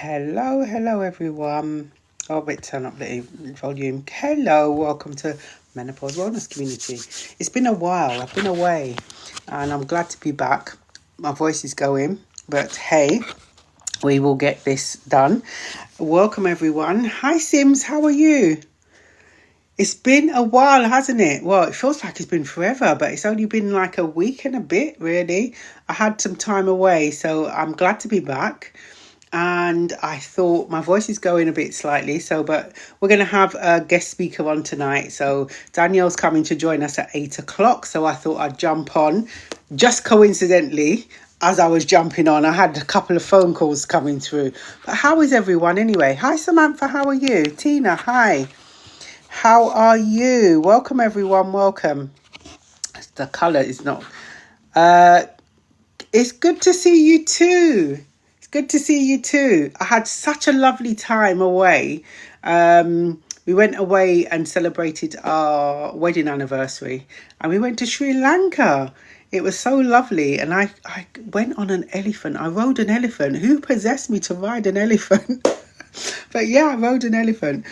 Hello everyone. Oh, wait, turn up the volume. Hello, welcome to Menopause Wellness Community. It's been a while, I've been away and I'm glad to be back. My voice is going, but hey, we will get this done. Welcome everyone. Hi Sims, how are you? It's been a while, hasn't it? Well, it feels like it's been forever, but it's only been like a week and a bit, really. I had some time away, so I'm glad to be back. And I thought my voice is going a bit slightly, but we're going to have a guest speaker on tonight. So Danielle's coming to join us at 8 o'clock. So I thought I'd jump on. Just coincidentally, as I was jumping on, I had a couple of phone calls coming through. But how is everyone anyway? Hi, Samantha. How are you? Tina, hi. How are you? Welcome, everyone. Welcome. The colour is not... It's good to see you too. Good to see you too. I had such a lovely time away. We went away and celebrated our wedding anniversary and we went to Sri Lanka. It was so lovely. And I went on an elephant. I rode an elephant. Who possessed me to ride an elephant? But yeah, I rode an elephant.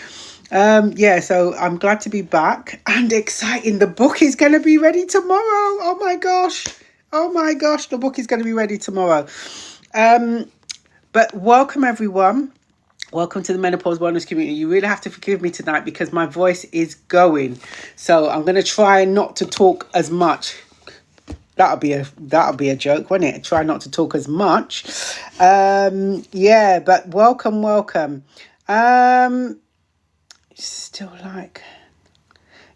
So I'm glad to be back and exciting. The book is going to be ready tomorrow. Oh my gosh, the book is going to be ready tomorrow. But welcome everyone. Welcome to the Menopause Wellness Community. You really have to forgive me tonight because my voice is going. So I'm going to try not to talk as much. That'll be a joke, won't it? Try not to talk as much. But welcome. Still like...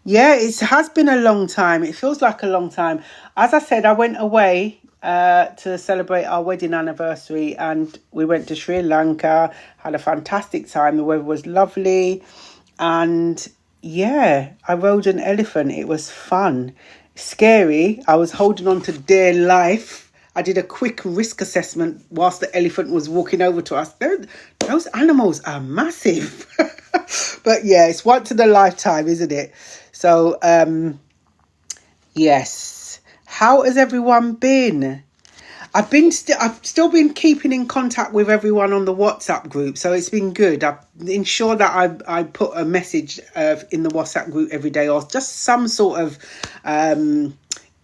Yeah, it has been a long time. It feels like a long time. As I said, I went away to celebrate our wedding anniversary and we went to Sri Lanka, had a fantastic time. The weather was lovely and I rode an elephant. It was fun, scary. I was holding on to dear life. I did a quick risk assessment whilst the elephant was walking over to us. Those animals are massive. But yeah, it's once in a lifetime, isn't it? So yes. How has everyone been? I've still been keeping in contact with everyone on the WhatsApp group, so it's been good. I've ensured that I put a message in the WhatsApp group every day, or just some sort of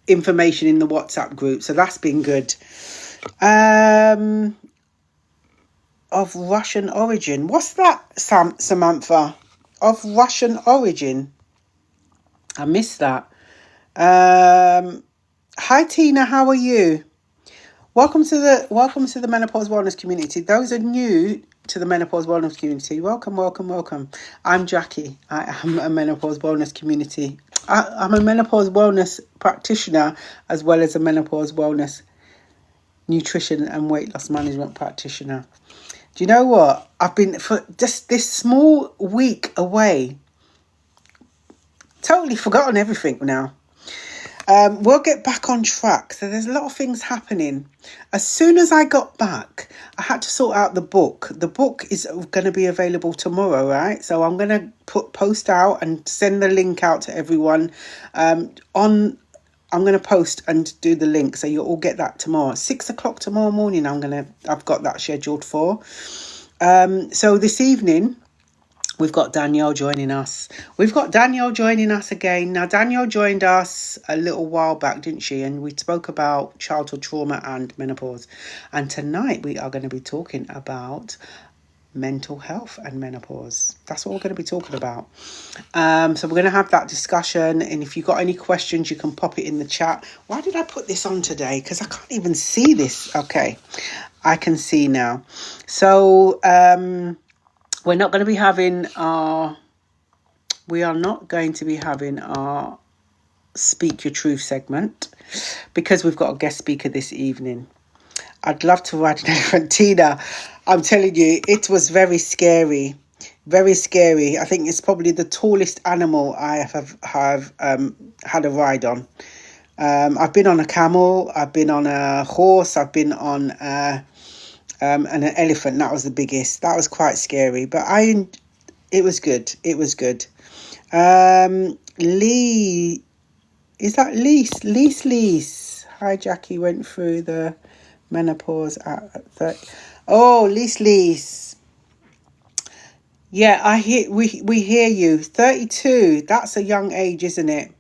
information in the WhatsApp group. So that's been good. Of Russian origin. What's that, Samantha? Of Russian origin. I missed that. Hi Tina, how are you? Welcome to the Menopause Wellness Community. Those are new to the Menopause Wellness Community. Welcome. I'm Jackie. I am a Menopause Wellness Community. I'm a Menopause Wellness practitioner as well as a Menopause Wellness nutrition and weight loss management practitioner. Do you know what? I've been for just this small week away. Totally forgotten everything now. We'll get back on track. So there's a lot of things happening. As soon as I got back, I had to sort out the book. The book is going to be available tomorrow, right? So I'm going to post out and send the link out to everyone. I'm going to post and do the link, so you'll all get that tomorrow. 6 o'clock tomorrow morning. I've got that scheduled for. So this evening, we've got Danielle joining us. We've got Danielle joining us again. Now, Danielle joined us a little while back, didn't she? And we spoke about childhood trauma and menopause. And tonight we are going to be talking about mental health and menopause. That's what we're going to be talking about. So we're going to have that discussion. And if you've got any questions, you can pop it in the chat. Why did I put this on today? Because I can't even see this. Okay, I can see now. So... we are not going to be having our Speak Your Truth segment because we've got a guest speaker this evening. I'd love to ride an elephant. Tina, I'm telling you, it was very scary. Very scary. I think it's probably the tallest animal I have had a ride on. I've been on a camel, I've been on a horse, I've been on and an elephant. That was the biggest. That was quite scary, but it was good. Lee, is that Lise? Hi Jackie, went through the menopause at 30. Oh, Lise. Yeah, we hear you. 32, that's a young age, isn't it?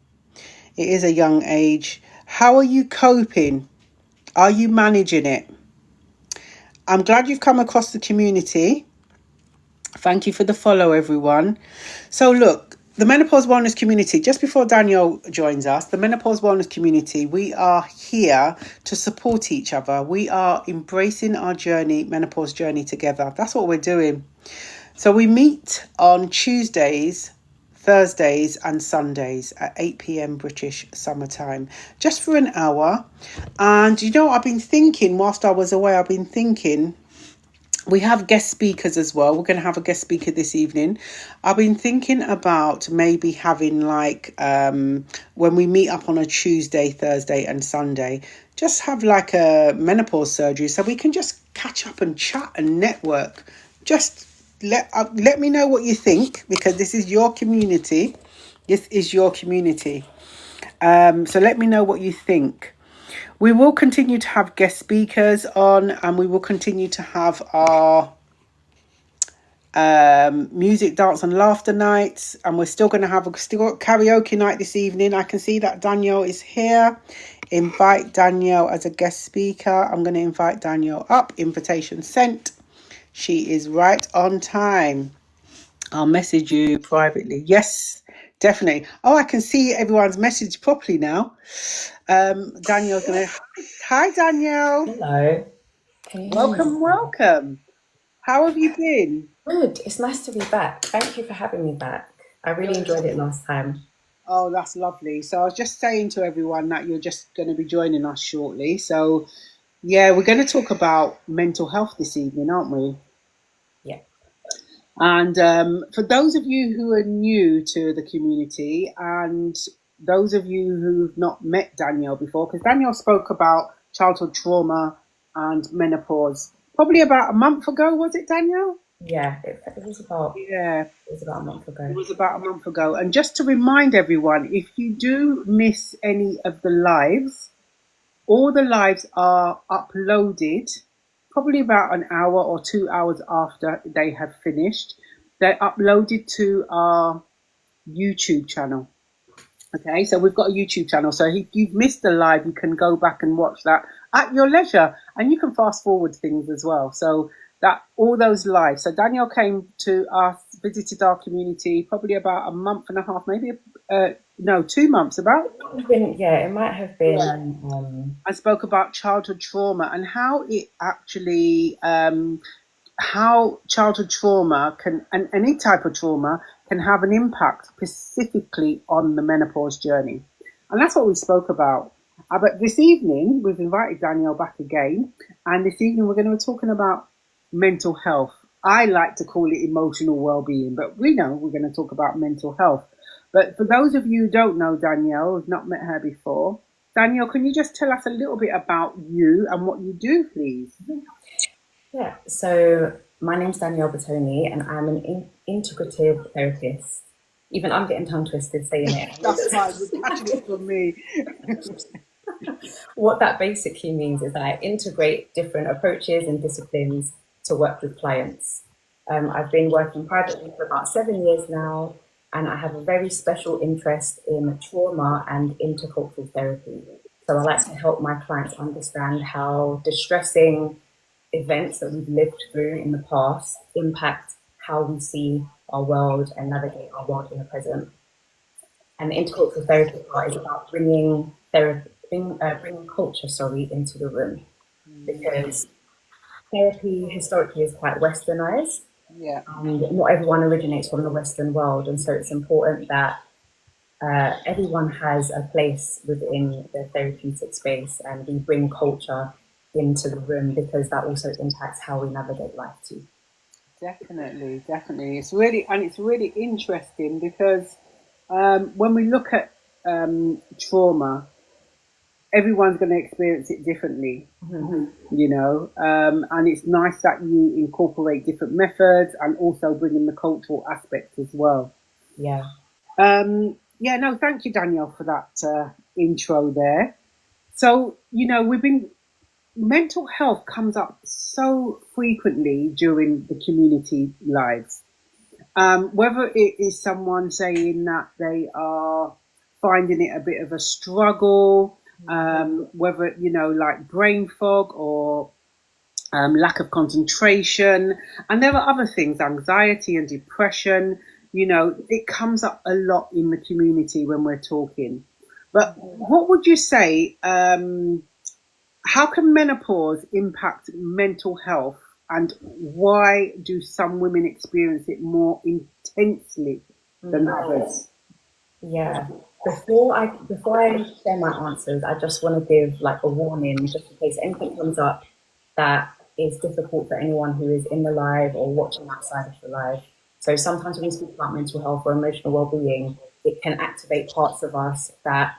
It is a young age. How are you coping? Are you managing it? I'm glad you've come across the community. Thank you for the follow, everyone. So look, the Menopause Wellness Community, just before Danielle joins us, the Menopause Wellness Community, we are here to support each other. We are embracing our journey, menopause journey together. That's what we're doing. So we meet on Tuesdays, Thursdays and Sundays at 8 p.m. British summertime, just for an hour. And you know, I've been thinking, whilst I was away, I've been thinking, we have guest speakers as well. We're going to have a guest speaker this evening. I've been thinking about maybe having when we meet up on a Tuesday, Thursday and Sunday, just have like a menopause surgery so we can just catch up and chat and network. Just let me know what you think, because this is your community. This is your community. So let me know what you think. We will continue to have guest speakers on, and we will continue to have our music, dance and laughter nights, and we're still going to have still got karaoke night this evening. I can see that Danielle is here. Invite Danielle as a guest speaker. I'm going to invite Danielle up. Invitation sent. She is right on time. I'll message you privately. Yes, definitely. Oh, I can see everyone's message properly now. Danielle's gonna. Hi, Danielle. Hello. Can you hear me? Welcome. How have you been? Good. It's nice to be back. Thank you for having me back. I really enjoyed it last time. Oh, that's lovely. So I was just saying to everyone that you're just going to be joining us shortly. So yeah, we're going to talk about mental health this evening, aren't we? Yeah. And for those of you who are new to the community, and those of you who've not met Danielle before, because Danielle spoke about childhood trauma and menopause probably about a month ago, was it, Danielle? Yeah. It was about Yeah, it was about a month it ago. was about a month ago. And just to remind everyone, if you do miss any of the lives, all the lives are uploaded probably about an hour or 2 hours after they have finished. They're uploaded to our YouTube channel. Okay, so we've got a YouTube channel. So if you've missed the live, you can go back and watch that at your leisure, and you can fast forward things as well. So that all those lives. So Danielle came to us, visited our community probably about a month and a half, maybe no, 2 months about. It might have Yeah. been. I spoke about childhood trauma and how it actually how childhood trauma can, and any type of trauma can have an impact specifically on the menopause journey. And that's what we spoke about. But this evening, we've invited Danielle back again. And this evening, we're going to be talking about mental health. I like to call it emotional well-being, but we know we're going to talk about mental health. But for those of you who don't know Danielle, who've not met her before, Danielle, can you just tell us a little bit about you and what you do, please? Yeah. So my name's Danielle Bottone, and I'm an integrative therapist. Even I'm getting tongue twisted saying it. That's fine. You're catching it from me. What that basically means is that I integrate different approaches and disciplines to work with clients. I've been working privately for about 7 years now, and I have a very special interest in trauma and intercultural therapy. So I like to help my clients understand how distressing events that we've lived through in the past impact how we see our world and navigate our world in the present. And the intercultural therapy part is about bringing culture, into the room, because therapy historically is quite westernized, Yeah. and not everyone originates from the Western world, and so it's important that everyone has a place within the therapeutic space, and we bring culture into the room because that also impacts how we navigate life too. Definitely, definitely. It's really interesting because when we look at trauma, everyone's going to experience it differently, and it's nice that you incorporate different methods and also bring in the cultural aspects as well. Yeah. Yeah, no, thank you, Danielle, for that intro there. So, mental health comes up so frequently during the community lives. Whether it is someone saying that they are finding it a bit of a struggle, whether, like brain fog or lack of concentration. And there are other things, anxiety and depression. It comes up a lot in the community when we're talking. But what would you say, how can menopause impact mental health, and why do some women experience it more intensely than others? Yeah. Before I share my answers, I just want to give like a warning, just in case anything comes up that is difficult for anyone who is in the live or watching outside of the live. So sometimes when we speak about mental health or emotional well-being, it can activate parts of us that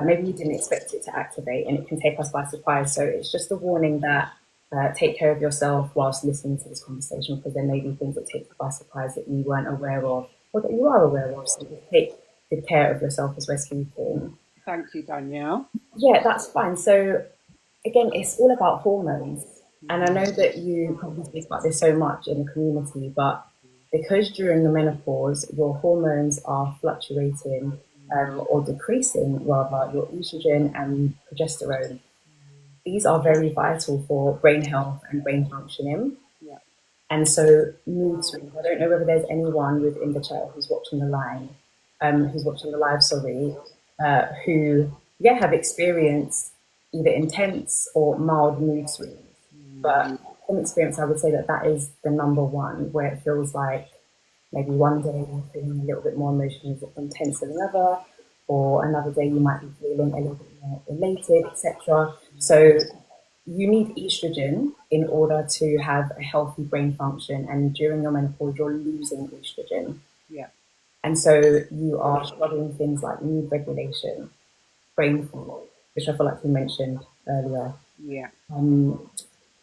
maybe we didn't expect it to activate, and it can take us by surprise. So it's just a warning that take care of yourself whilst listening to this conversation, because there may be things that take you by surprise that you weren't aware of, or that you are aware of. So just take good care of yourself as we're speaking. Thank you, Danielle. Yeah, that's fine. So again, it's all about hormones. And I know that you probably speak about this so much in the community, but because during the menopause, your hormones are fluctuating or decreasing, rather, your estrogen and progesterone. These are very vital for brain health and brain functioning. Yeah. And so mood swings. I don't know whether there's anyone within the chat who's watching the line, who's watching the live, sorry, who have experienced either intense or mild mood swings. But from experience, I would say that is the number one, where it feels like maybe one day you're feeling a little bit more emotionally intense than another, or another day you might be feeling a little bit more elated, etc. So you need estrogen in order to have a healthy brain function, and during your menopause, you're losing estrogen. Yeah. And so you are struggling with things like mood regulation, brain fog, which I feel like you mentioned earlier. Yeah.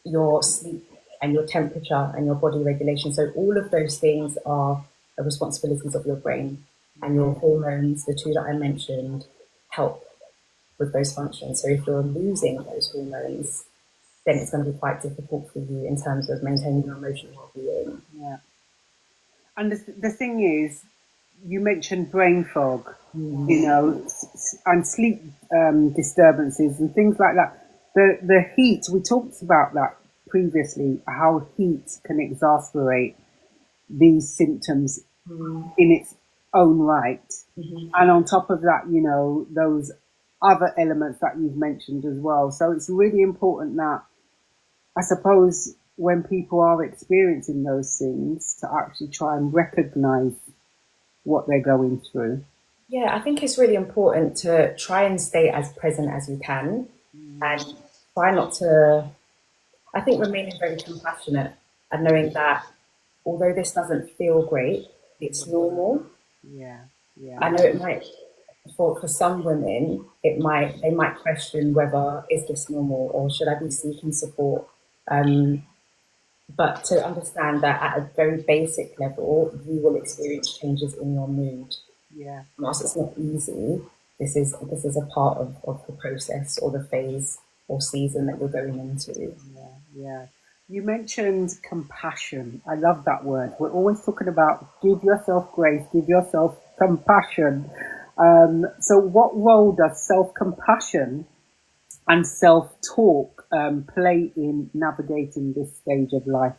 Your sleep and your temperature and your body regulation. So all of those things are the responsibilities of your brain, and your hormones, the two that I mentioned, help with those functions. So if you're losing those hormones, then it's going to be quite difficult for you in terms of maintaining your emotional well-being. Yeah. And the thing is, you mentioned brain fog, and sleep disturbances and things like that. The heat, we talked about that previously, how heat can exacerbate these symptoms in its own right. And on top of that, those other elements that you've mentioned as well. So it's really important that, I suppose, when people are experiencing those things, to actually try and recognize what they're going through. Yeah, I think it's really important to try and stay as present as you can, and try not to, I think, remaining very compassionate and knowing that although this doesn't feel great, it's normal. Yeah. I know it might, for some women, they might question whether is this normal or should I be seeking support. But to understand that at a very basic level, you will experience changes in your mood. Yeah. Whilst it's not easy, this is a part of the process or the phase or season that you're going into. Yeah. You mentioned compassion. I love that word. We're always talking about give yourself grace, give yourself compassion. So what role does self-compassion and self-talk play in navigating this stage of life?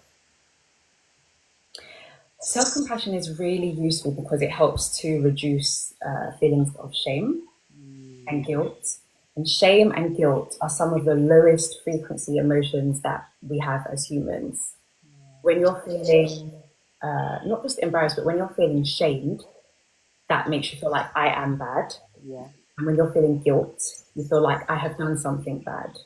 Self-compassion is really useful because it helps to reduce feelings of shame and guilt. And shame and guilt are some of the lowest frequency emotions that we have as humans. When you're feeling not just embarrassed, but when you're feeling shamed, that makes you feel like I am bad. Yeah. And when you're feeling guilt, you feel like I have done something bad.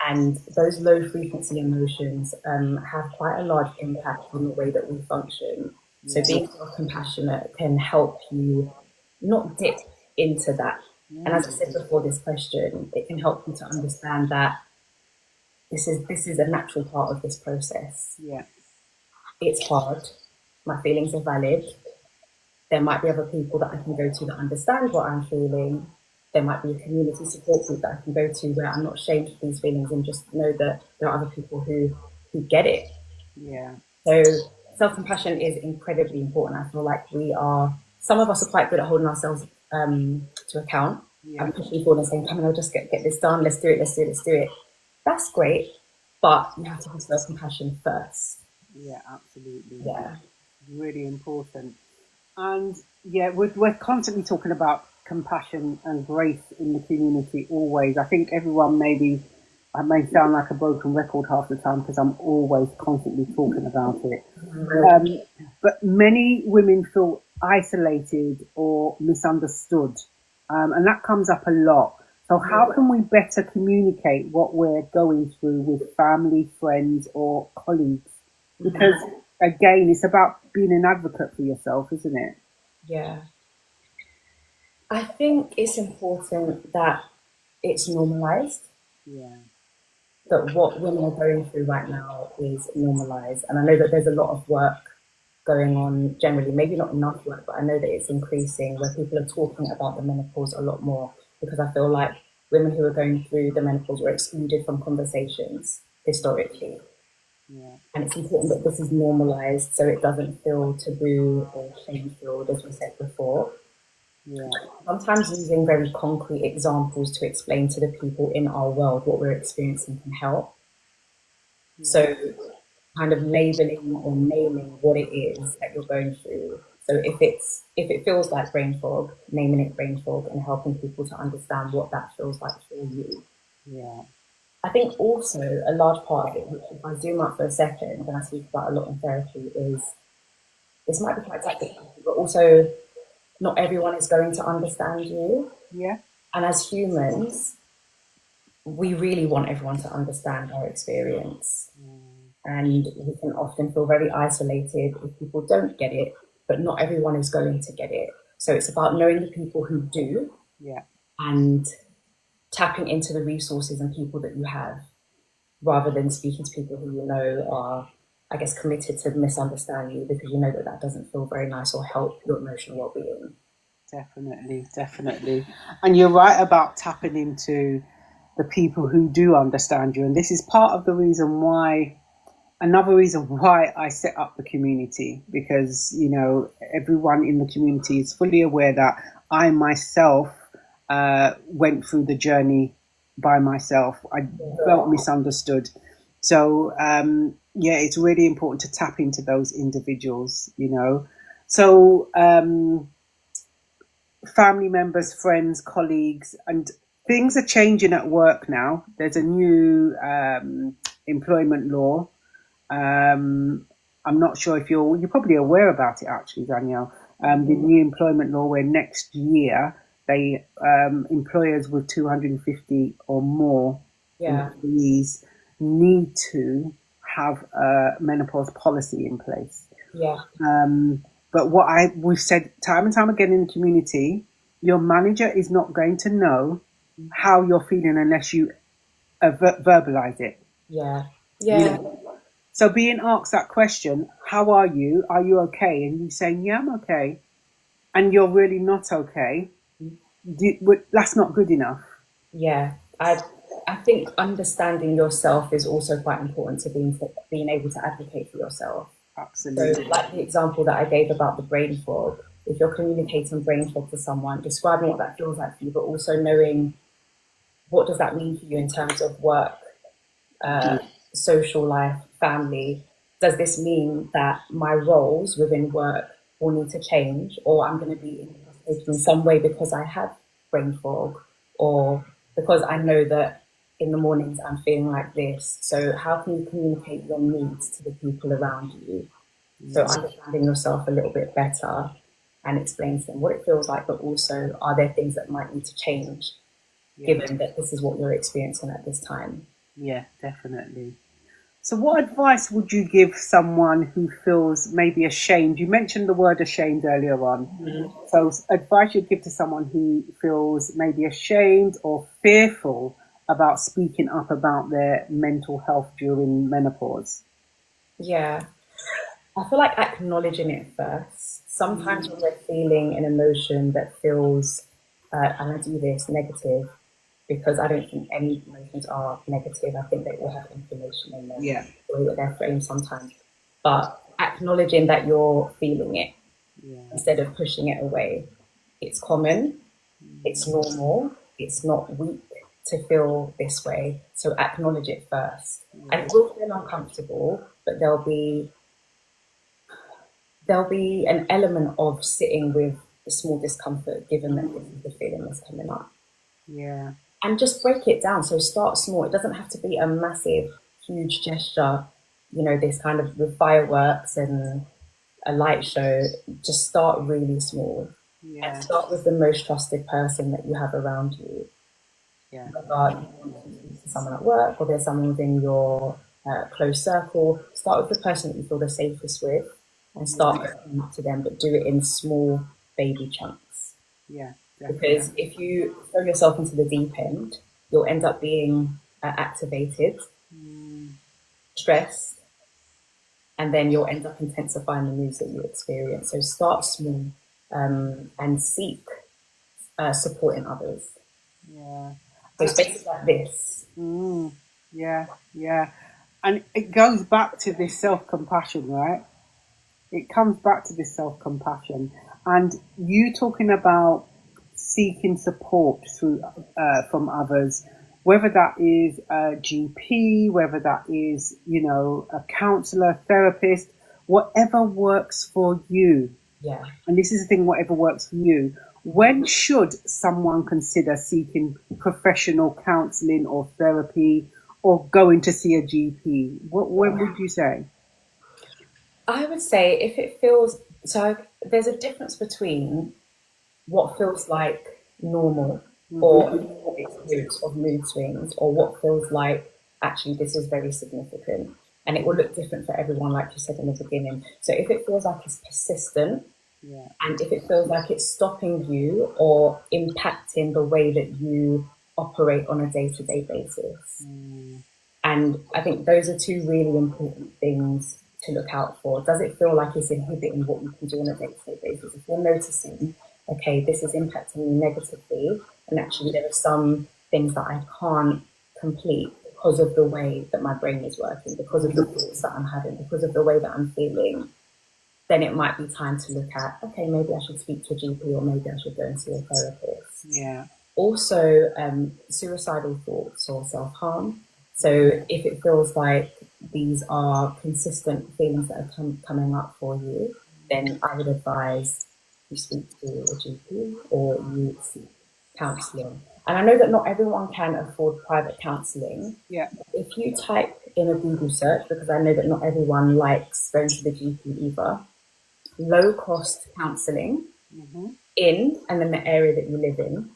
And those low frequency emotions have quite a large impact on the way that we function. So being self-compassionate can help you not dip into that. And as I said before this question, it can help you to understand that this is a natural part of this process. Yeah. It's hard. My feelings are valid. There might be other people that I can go to that understand what I'm feeling. There might be a community support group that I can go to where I'm not ashamed of these feelings and just know that there are other people who get it. Yeah. So self-compassion is incredibly important. I feel like some of us are quite good at holding ourselves to account and pushing forward and saying, come on, I'll just get this done. Let's do it. That's great. But you have to have self-compassion first. Yeah, absolutely. Yeah. Really important. And yeah, we're constantly talking about compassion and grace in the community always. I think everyone I may sound like a broken record half the time because I'm always constantly talking about it. But many women feel isolated or misunderstood. And that comes up a lot. So how can we better communicate what we're going through with family, friends or colleagues? Because again, it's about being an advocate for yourself, isn't it? Yeah. I think it's important that it's normalized. Yeah. That what women are going through right now is normalized. And I know that there's a lot of work going on generally, maybe not enough work, but I know that it's increasing where people are talking about the menopause a lot more, because I feel like women who are going through the menopause were excluded from conversations historically. Yeah. And it's important that this is normalized so it doesn't feel taboo or shame-filled, as we said before. Yeah. Sometimes using very concrete examples to explain to the people in our world what we're experiencing can help. Yeah. So kind of labeling or naming what it is that you're going through. So if it feels like brain fog, naming it brain fog and helping people to understand what that feels like for you. Yeah. I think also a large part of it, which if I zoom out for a second, and I speak about a lot in therapy, is this might be quite technical, but also not everyone is going to understand you. Yeah. And as humans, we really want everyone to understand our experience. And we can often feel very isolated if people don't get it, but not everyone is going to get it. So it's about knowing the people who do. Yeah. And tapping into the resources and people that you have, rather than speaking to people who you know are, I guess, committed to misunderstand you because you know that that doesn't feel very nice or help your emotional well-being. Definitely. And you're right about tapping into the people who do understand you. And this is part of another reason why I set up the community, because, everyone in the community is fully aware that I myself went through the journey by myself. I felt misunderstood. So, it's really important to tap into those individuals, So, family members, friends, colleagues, and things are changing at work now. There's a new employment law. I'm not sure if you're probably aware about it, actually, Danielle. The new employment law, where next year they employers with 250 or more employees need to have a menopause policy in place. Yeah. But we've said time and time again in the community, your manager is not going to know how you're feeling unless you verbalize it. Yeah. So being asked that question, how are you? Are you okay? And you saying, yeah, I'm okay. And you're really not okay. That's not good enough. Yeah. I think understanding yourself is also quite important to being able to advocate for yourself. Absolutely. So like the example that I gave about the brain fog, if you're communicating brain fog to someone, describing what that feels like for you, but also knowing what does that mean for you in terms of work, social life, family. Does this mean that my roles within work will need to change, or I'm going to be in some way because I have brain fog, or because I know that in the mornings I'm feeling like this? So how can you communicate your needs to the people around you? So understanding yourself a little bit better and explain to them what it feels like, but also are there things that might need to change given that this is what you're experiencing at this time? Yeah, definitely. So what advice would you give someone who feels maybe ashamed? You mentioned the word ashamed earlier on. Mm-hmm. So advice you'd give to someone who feels maybe ashamed or fearful about speaking up about their mental health during menopause? Yeah. I feel like acknowledging it first. Sometimes when we're feeling an emotion that feels, and I do this, negative, because I don't think any emotions are negative. I think they all have information in them. Yeah. The way that they're framed sometimes. But acknowledging that you're feeling it Yeah. instead of pushing it away. It's common, it's normal, it's not weak to feel this way. So acknowledge it first. And it will feel uncomfortable, but there'll be an element of sitting with the small discomfort, given that this is the feeling that's coming up. Yeah. And just break it down. So start small. It doesn't have to be a massive, huge gesture, this kind of with fireworks and a light show. Just start really small. Yeah. And start with the most trusted person that you have around you. Yeah. Whether you want to speak to someone at work or there's someone within your close circle, start with the person that you feel the safest with and start opening up to them, but do it in small baby chunks. Yeah. Definitely. Because if you throw yourself into the deep end, you'll end up being activated, stressed, and then you'll end up intensifying the moods that you experience. So start small and seek support in others. Yeah. So spaces like this. Yeah, yeah. And it goes back to this self-compassion, right? It comes back to this self-compassion. And you talking about seeking support through from others, whether that is a GP, whether that is, a counsellor, therapist, whatever works for you. Yeah. And this is the thing, whatever works for you. When should someone consider seeking professional counselling or therapy or going to see a GP? When would you say? I would say if it feels, so there's a difference between what feels like normal or a normal experience of mood swings or what feels like actually this is very significant. And it will look different for everyone, like you said in the beginning. So if it feels like it's persistent, and if it feels like it's stopping you or impacting the way that you operate on a day-to-day basis. And I think those are two really important things to look out for. Does it feel like it's inhibiting what you can do on a day-to-day basis? If you're noticing, okay, this is impacting me negatively, and actually there are some things that I can't complete because of the way that my brain is working, because of the thoughts that I'm having, because of the way that I'm feeling, then it might be time to look at, okay, maybe I should speak to a GP or maybe I should go and see a therapist. Yeah. Also, suicidal thoughts or self-harm. So if it feels like these are consistent feelings that are coming up for you, then I would advise you speak to a GP or you seek counselling. And I know that not everyone can afford private counselling. Yeah. If you type in a Google search, because I know that not everyone likes going to the GP either, low-cost counselling in and then the area that you live in,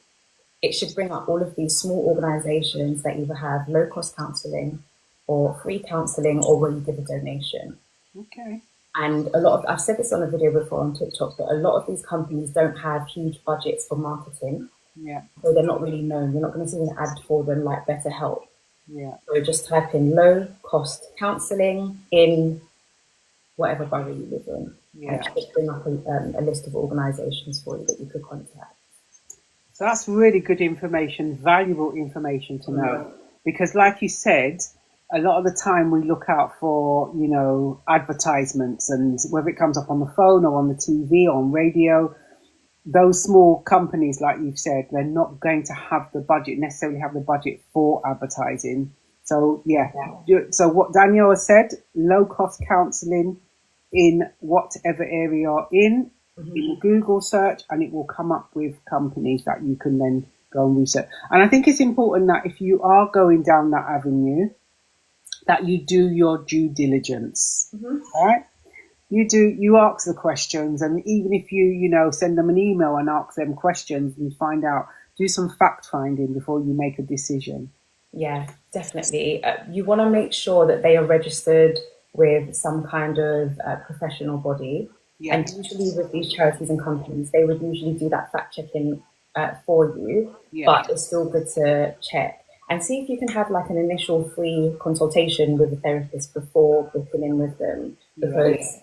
it should bring up all of these small organisations that either have low-cost counselling or free counselling or where you give a donation. Okay. And I've said this on a video before on TikTok, but a lot of these companies don't have huge budgets for marketing. Yeah. So they're not really known. You're not going to see an ad for them like BetterHelp. Yeah. So just type in low-cost counselling in whatever borough you live in. Yeah. And it should bring up a list of organisations for you that you could contact. So that's really good information, valuable information to know. Because like you said, a lot of the time we look out for, advertisements, and whether it comes up on the phone or on the TV or on radio, those small companies, like you've said, they're not going to necessarily have the budget for advertising. So, So what Danielle has said, low-cost counselling in whatever area you're in a Google search, and it will come up with companies that you can then go and research. And I think it's important that if you are going down that avenue, that you do your due diligence, right? You ask the questions, and even if you send them an email and ask them questions and find out, do some fact finding before you make a decision. Yeah, definitely. You want to make sure that they are registered with some kind of professional body. Yeah. And usually with these charities and companies, they would usually do that fact checking for you, but it's still good to check and see if you can have like an initial free consultation with a therapist before booking in with them, because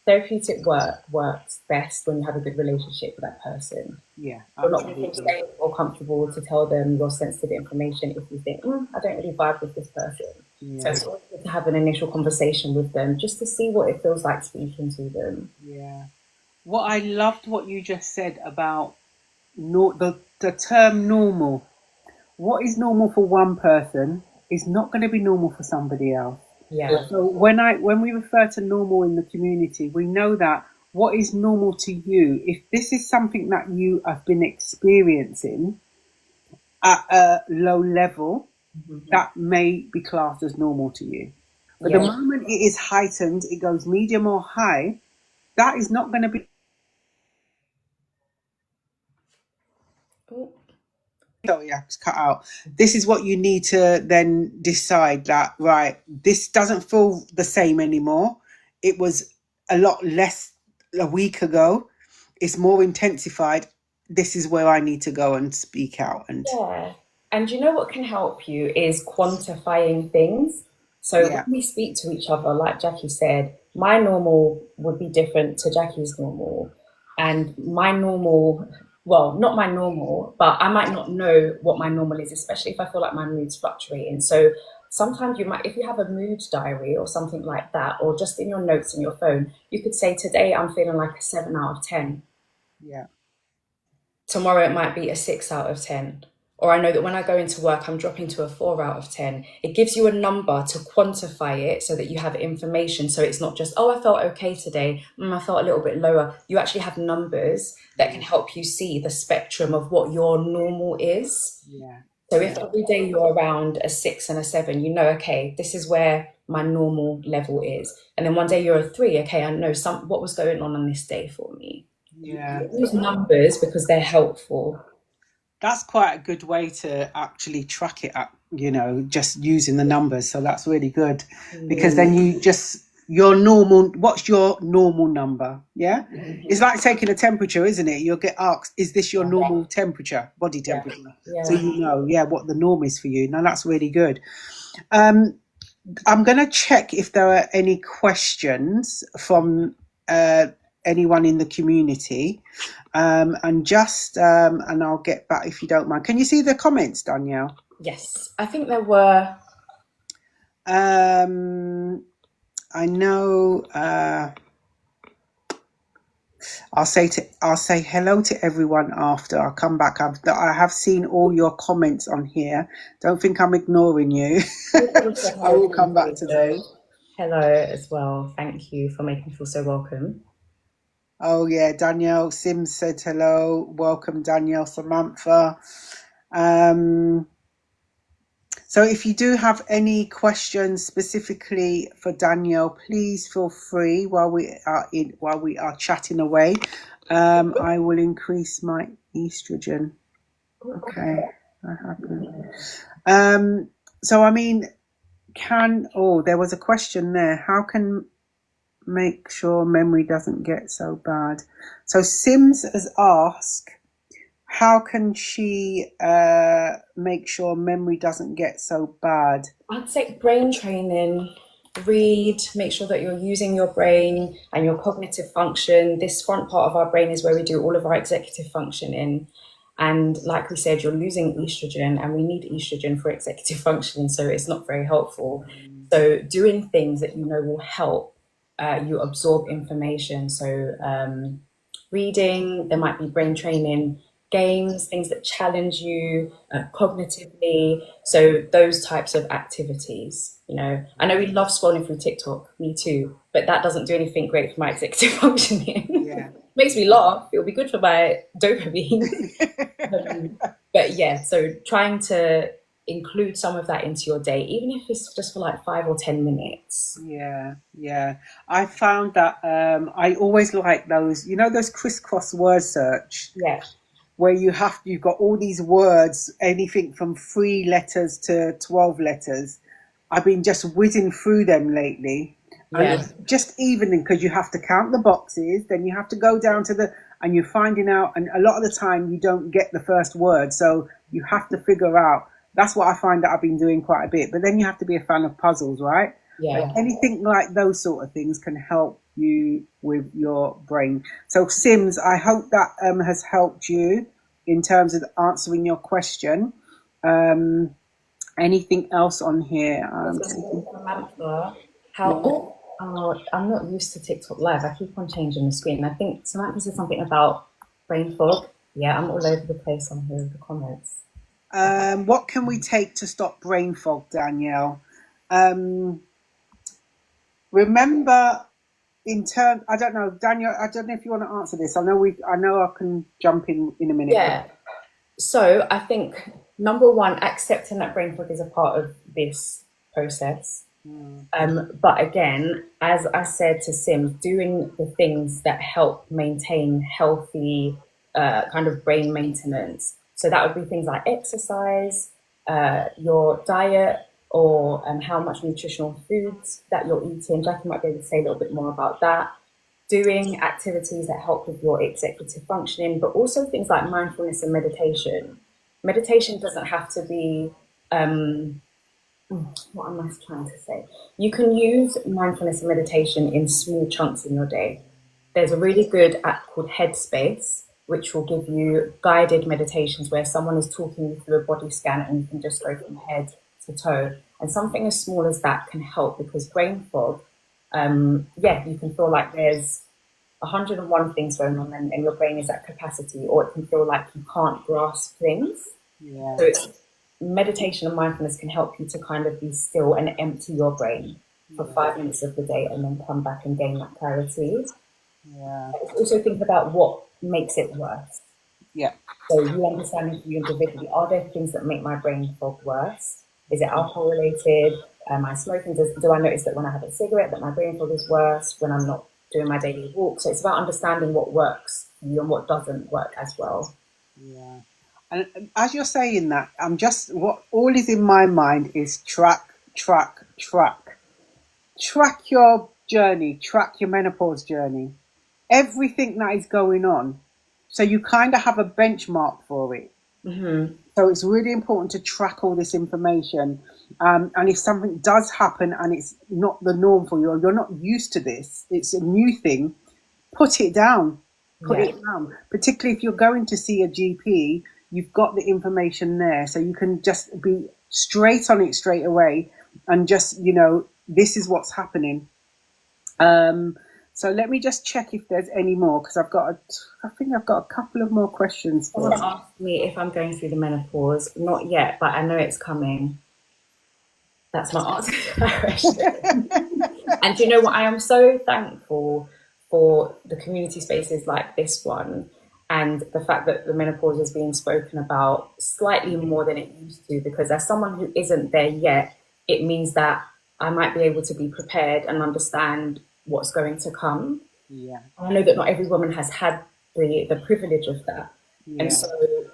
therapeutic work works best when you have a good relationship with that person. Yeah, you're not really safe or comfortable to tell them your sensitive information if you think, I don't really vibe with this person. So it's always good to have an initial conversation with them just to see what it feels like speaking to them. Yeah. What I loved what you just said about the term normal. What is normal for one person is not going to be normal for somebody else. Yeah. So when we refer to normal in the community, we know that what is normal to you, if this is something that you have been experiencing at a low level, that may be classed as normal to you. But the moment it is heightened, it goes medium or high, that is not going to be. Sorry, I was cut out. This is what you need to then decide that, right, this doesn't feel the same anymore. It was a lot less a week ago. It's more intensified. This is where I need to go and speak out. And Yeah. And you know what can help you is quantifying things. So when we speak to each other, like Jackie said, my normal would be different to Jackie's normal. And my normal, well, not my normal, but I might not know what my normal is, especially if I feel like my mood's fluctuating. So sometimes you might, if you have a mood diary or something like that, or just in your notes in your phone, you could say, today I'm feeling like a 7 out of 10. yeah. Tomorrow it might be a 6 out of 10. Or I know that when I go into work, I'm dropping to a 4 out of 10. It gives you a number to quantify it so that you have information. So it's not just, oh, I felt okay today. I felt a little bit lower. You actually have numbers that can help you see the spectrum of what your normal is. Yeah. So if every day you're around a 6 and a 7, you know, okay, this is where my normal level is. And then one day you're a 3, okay, I know what was going on this day for me. Yeah. Use numbers because they're helpful. That's quite a good way to actually track it up, just using the numbers. So that's really good because then your normal, what's your normal number? Yeah. It's like taking a temperature, isn't it? You'll get asked, is this your normal temperature, body temperature? So you know, what the norm is for you. Now that's really good. I'm going to check if there are any questions from anyone in the community. And I'll get back if you don't mind. Can you see the comments, Danielle? Yes, I think there were. I know. I'll say hello to everyone after. I'll come back. I have seen all your comments on here. Don't think I'm ignoring you. I will come back to those. Hello as well. Thank you for making me feel so welcome. Oh yeah, Danielle Sims said hello. Welcome, Danielle. Samantha. So if you do have any questions specifically for Danielle, please feel free while we are chatting away. I will increase my estrogen. Okay, that happened. So I mean, there was a question there. How can make sure memory doesn't get so bad? So Sims has asked, how can she make sure memory doesn't get so bad? I'd say brain training. Read, make sure that you're using your brain and your cognitive function. This front part of our brain is where we do all of our executive functioning. And like we said, you're losing estrogen, and we need estrogen for executive functioning, so it's not very helpful. So doing things that you know will help you absorb information. So reading, there might be brain training, games, things that challenge you cognitively. So those types of activities, I know we love scrolling through TikTok, me too, but that doesn't do anything great for my executive functioning. Yeah. Makes me laugh. It'll be good for my dopamine. But yeah, so trying to include some of that into your day, even if it's just for like 5 or 10 minutes. Yeah. I found that I always like those, those crisscross word search. Yeah. Where you've got all these words, anything from 3 letters to 12 letters. I've been just whizzing through them lately. Yeah. And just even because you have to count the boxes, then you have to go down to and you're finding out, and a lot of the time you don't get the first word. So you have to figure out. That's what I find that I've been doing quite a bit. But then you have to be a fan of puzzles, right? Yeah. Like anything like those sort of things can help you with your brain. So Sims, I hope that has helped you in terms of answering your question. Anything else on here? Samantha, how? Oh, I'm not used to TikTok Live. I keep on changing the screen. I think Samantha said something about brain fog. Yeah, I'm all over the place on here with the comments. What can we take to stop brain fog, Danielle? Remember, I don't know, Danielle. I don't know if you want to answer this. I know I can jump in a minute. Yeah. So I think number one, accepting that brain fog is a part of this process. But again, as I said to Sims, doing the things that help maintain healthy kind of brain maintenance. So that would be things like exercise, your diet, or how much nutritional foods that you're eating. Jackie might be able to say a little bit more about that. Doing activities that help with your executive functioning, but also things like mindfulness and meditation. Meditation doesn't have to be, what am I trying to say? You can use mindfulness and meditation in small chunks in your day. There's a really good app called Headspace, which will give you guided meditations where someone is talking you through a body scan and you can just go from head to toe. And something as small as that can help, because brain fog, you can feel like there's 101 things going on and your brain is at capacity, or it can feel like you can't grasp things. Yeah. So meditation and mindfulness can help you to kind of be still and empty your brain for 5 minutes of the day and then come back and gain that clarity. Yeah. Also think about what makes it worse. Yeah. So you understand for you individually, are there things that make my brain fog worse? Is it alcohol related? Am I smoking? Do I notice that when I have a cigarette that my brain fog is worse when I'm not doing my daily walk? So it's about understanding what works for you and what doesn't work as well. Yeah. And as you're saying that, what all is in my mind is track your journey, track your menopause journey, everything that is going on. So you kind of have a benchmark for it. Mm-hmm. So it's really important to track all this information. And if something does happen and it's not the norm for you, or you're not used to this, it's a new thing, put it down. Put it down. Particularly if you're going to see a GP, you've got the information there. So you can just be straight on it straight away and just, this is what's happening. So let me just check if there's any more, because I think I've got a couple of more questions. Someone asked me if I'm going through the menopause. Not yet, but I know it's coming. That's my answer to that question. And you know what? I am so thankful for the community spaces like this one, and the fact that the menopause is being spoken about slightly more than it used to, because as someone who isn't there yet, it means that I might be able to be prepared and understand what's going to come. Yeah. I know that not every woman has had the privilege of that. Yeah. And so,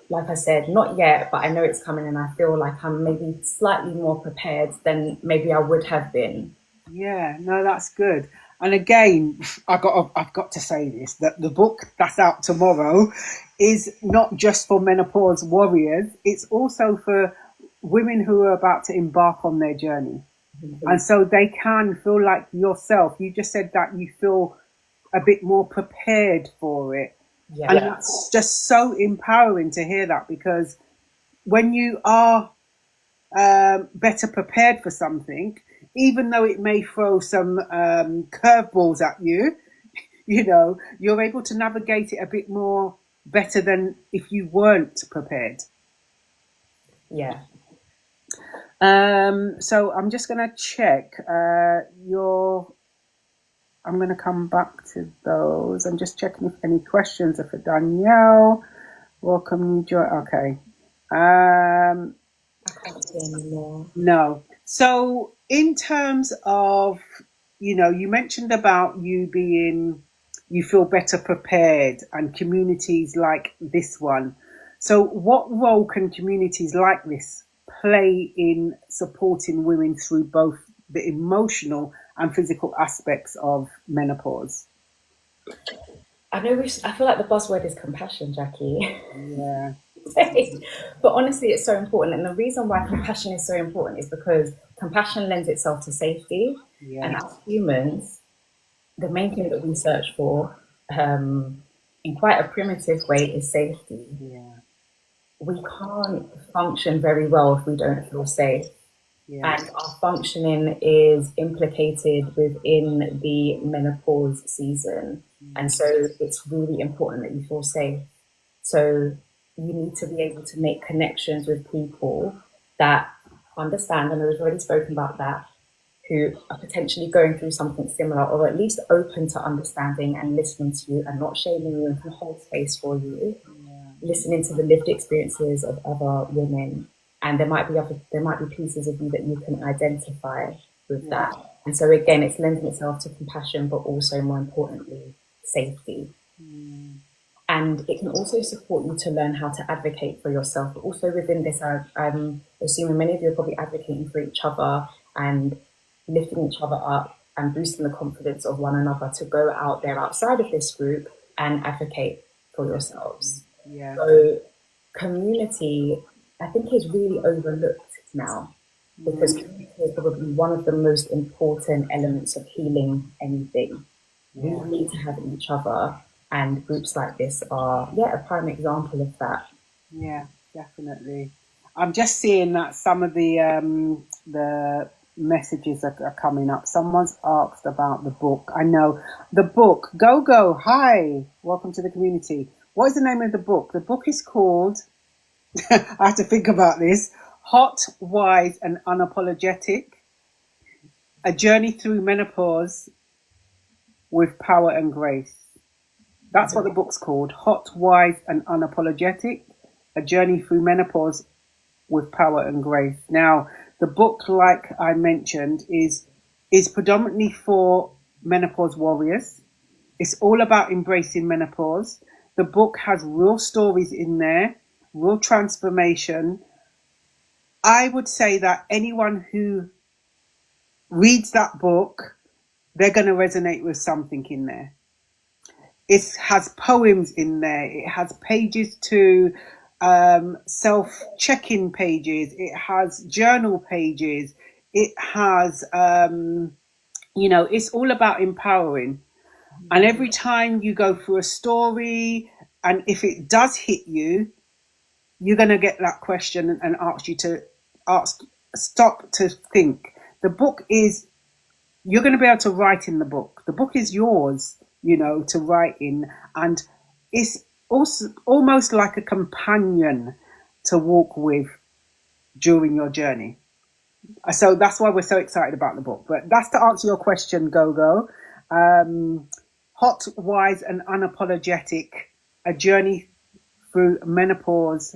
like I said, not yet, but I know it's coming, and I feel like I'm maybe slightly more prepared than maybe I would have been. Yeah, no, that's good. And again, I've got to say this, that the book that's out tomorrow is not just for menopause warriors, it's also for women who are about to embark on their journey. Mm-hmm. And so they can feel like yourself. You just said that you feel a bit more prepared for it. Yeah. And that's just so empowering to hear that, because when you are better prepared for something, even though it may throw some curveballs at you, you're able to navigate it a bit more better than if you weren't prepared. Yeah. So I'm just going to check I'm going to come back to those. I'm just checking if any questions are for Danielle. Welcome, you join. Okay. I can't see anymore. No. So in terms of, you mentioned about you feel better prepared, and communities like this one. So what role can communities like this play in supporting women through both the emotional and physical aspects of menopause? I feel like the buzzword is compassion, Jackie. Yeah. But honestly, it's so important. And the reason why compassion is so important is because compassion lends itself to safety. Yeah. And as humans, the main thing that we search for in quite a primitive way is safety. Yeah. we can't function very well if we don't feel safe. Yeah. And our functioning is implicated within the menopause season. And so it's really important that you feel safe. So you need to be able to make connections with people that understand, and we've already spoken about that, who are potentially going through something similar, or at least open to understanding and listening to you and not shaming you and can hold space for you, listening to the lived experiences of other women. And there might be pieces of you that you can identify with that. And so again, it's lending itself to compassion, but also more importantly, safety. And it can also support you to learn how to advocate for yourself. But also within this, I'm assuming many of you are probably advocating for each other and lifting each other up and boosting the confidence of one another to go out there outside of this group and advocate for yourselves. Yeah. So community, I think, is really overlooked now, because community is probably one of the most important elements of healing anything. We need to have each other, and groups like this are, a prime example of that. Yeah, definitely. I'm just seeing that some of the messages are coming up. Someone's asked about the book. I know the book. Go. Hi, welcome to the community. What is the name of the book? The book is called, I have to think about this, Hot, Wise and Unapologetic, A Journey Through Menopause with Power and Grace. That's what the book's called, Hot, Wise and Unapologetic, A Journey Through Menopause with Power and Grace. Now, the book, like I mentioned, is predominantly for menopause warriors. It's all about embracing menopause. The book has real stories in there, real transformation. I would say that anyone who reads that book, they're going to resonate with something in there. It has poems in there. It has pages to self-check-in pages. It has journal pages. It has, it's all about empowering. And every time you go through a story, and if it does hit you, you're going to get that question and ask you to stop to think. The book is, you're going to be able to write in the book. The book is yours, to write in. And it's also almost like a companion to walk with during your journey. So that's why we're so excited about the book. But that's to answer your question, Go. Hot, Wise and Unapologetic, A Journey Through Menopause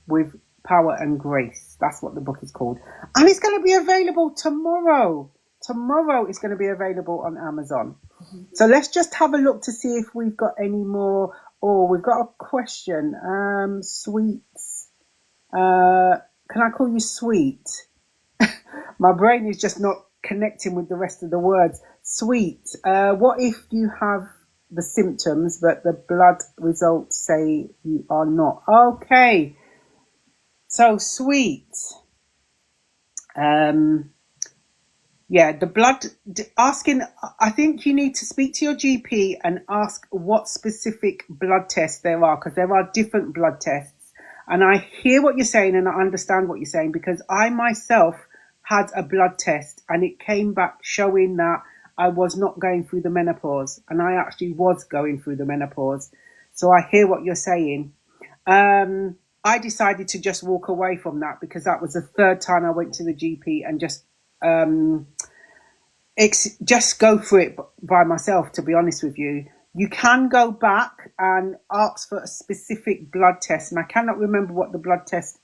with Power and Grace. That's what the book is called. And it's going to be available tomorrow. Tomorrow it's going to be available on Amazon. So let's just have a look to see if we've got any more. Oh, we've got a question. Sweets. Can I call you Sweet? My brain is just not connecting with the rest of the words. Sweet. What if you have the symptoms, but the blood results say you are not? Okay. So Sweet. The blood asking, I think you need to speak to your GP and ask what specific blood tests there are, because there are different blood tests. And I hear what you're saying and I understand what you're saying, because I myself had a blood test and it came back showing that I was not going through the menopause, and I actually was going through the menopause. So I hear what you're saying. I decided to just walk away from that, because that was the third time I went to the GP, and just go for it by myself, to be honest with you. You can go back and ask for a specific blood test, and I cannot remember what the blood test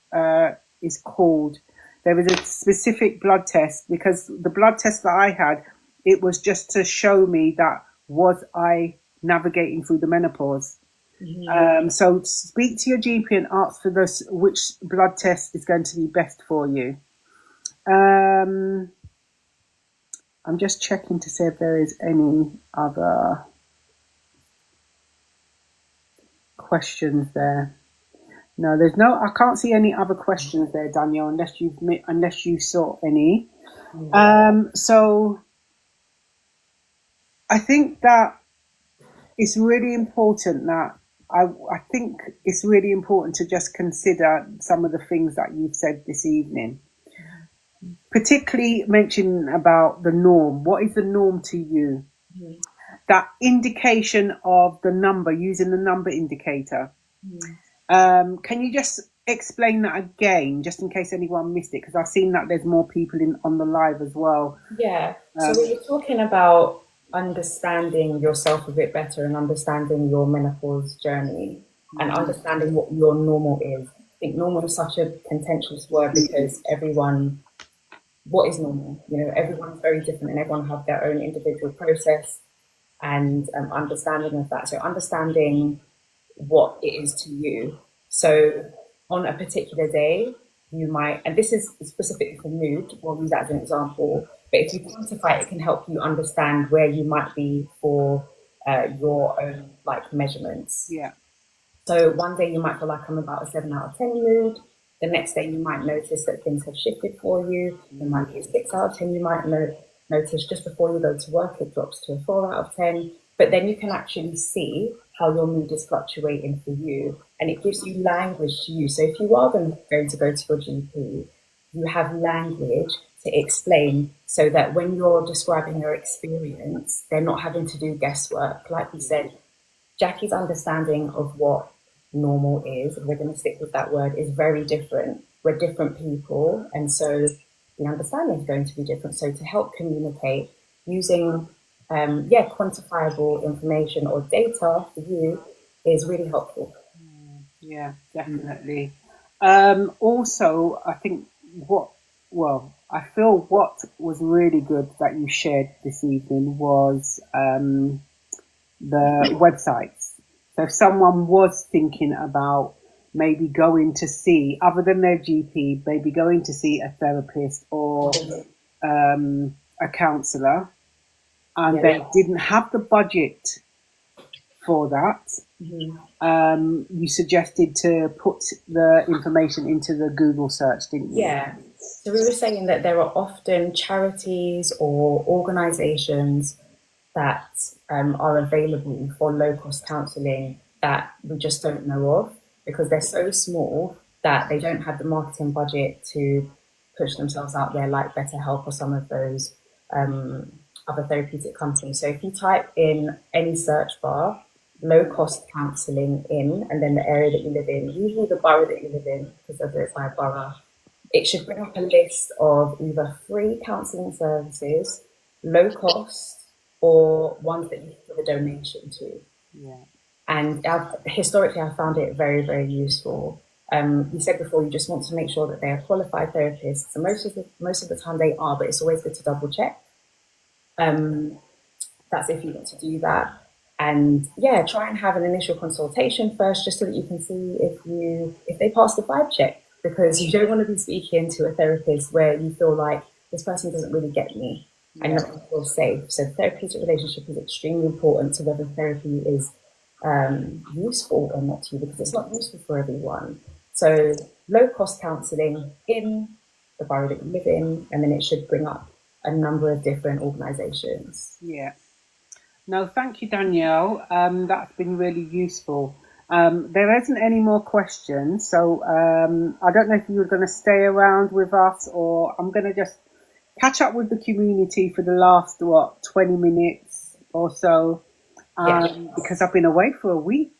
is called. There was a specific blood test, because the blood test that I had, it was just to show me that was I navigating through the menopause. So speak to your GP and ask for which blood test is going to be best for you. I'm just checking to see if there is any other questions there. No, there's no. I can't see any other questions there, Danielle, unless you saw any. So I think that it's really important that I think it's really important to just consider some of the things that you've said this evening, particularly mentioning about the norm. What is the norm to you? Mm-hmm. That indication of the number, using the number indicator. Can you just explain that again, just in case anyone missed it? Because I've seen that there's more people on the live as well. Yeah. So we were talking about understanding yourself a bit better and understanding your menopause journey and understanding what your normal is. I think normal is such a contentious word because what is normal? You know, everyone's very different and everyone have their own individual process and understanding of that. So understanding what it is to you. So on a particular day, you might, and this is specifically for mood, we'll use that as an example, but if you quantify it, it can help you understand where you might be for your own like measurements. Yeah. So one day you might feel like I'm about a 7 out of 10 mood. The next day you might notice that things have shifted for you. There might be a 6 out of 10. You might notice just before you go to work, it drops to a 4 out of 10. But then you can actually see how your mood is fluctuating for you. And it gives you language to use. So if you are going to go to your GP, you have language to explain so that when you're describing your experience, they're not having to do guesswork. Like we said, Jackie's understanding of what normal is, we're going to stick with that word, is very different. We're different people, and so the understanding is going to be different. So to help communicate using quantifiable information or data for you is really helpful. Yeah, definitely. Also, I think what was really good that you shared this evening was the websites. So if someone was thinking about maybe going to see, other than their GP, maybe going to see a therapist or a counsellor, and they didn't have the budget for that, you suggested to put the information into the Google search, didn't you? Yeah. So we were saying that there are often charities or organisations that are available for low-cost counselling that we just don't know of because they're so small that they don't have the marketing budget to push themselves out there like BetterHelp or some of those other therapeutic companies. So if you type in any search bar, low-cost counselling in, and then the area that you live in, usually the borough that you live in, because I do it by borough, it should bring up a list of either free counselling services, low cost, or ones that you can give a donation to. Yeah. And historically, I found it very, very useful. You said before, you just want to make sure that they are qualified therapists. And most of the time they are, but it's always good to double check. That's if you want to do that. And try and have an initial consultation first, just so that you can see if they pass the vibe check, because you don't want to be speaking to a therapist where you feel like this person doesn't really get me. And you're not feel safe. So therapeutic relationship is extremely important to whether therapy is useful or not to you, because it's not useful for everyone. So low cost counselling in the borough that you live in, and then it should bring up a number of different organisations. Yeah. No, thank you, Danielle. That's been really useful. There isn't any more questions, so I don't know if you were going to stay around with us, or I'm going to just catch up with the community for the last 20 minutes or so, because I've been away for a week.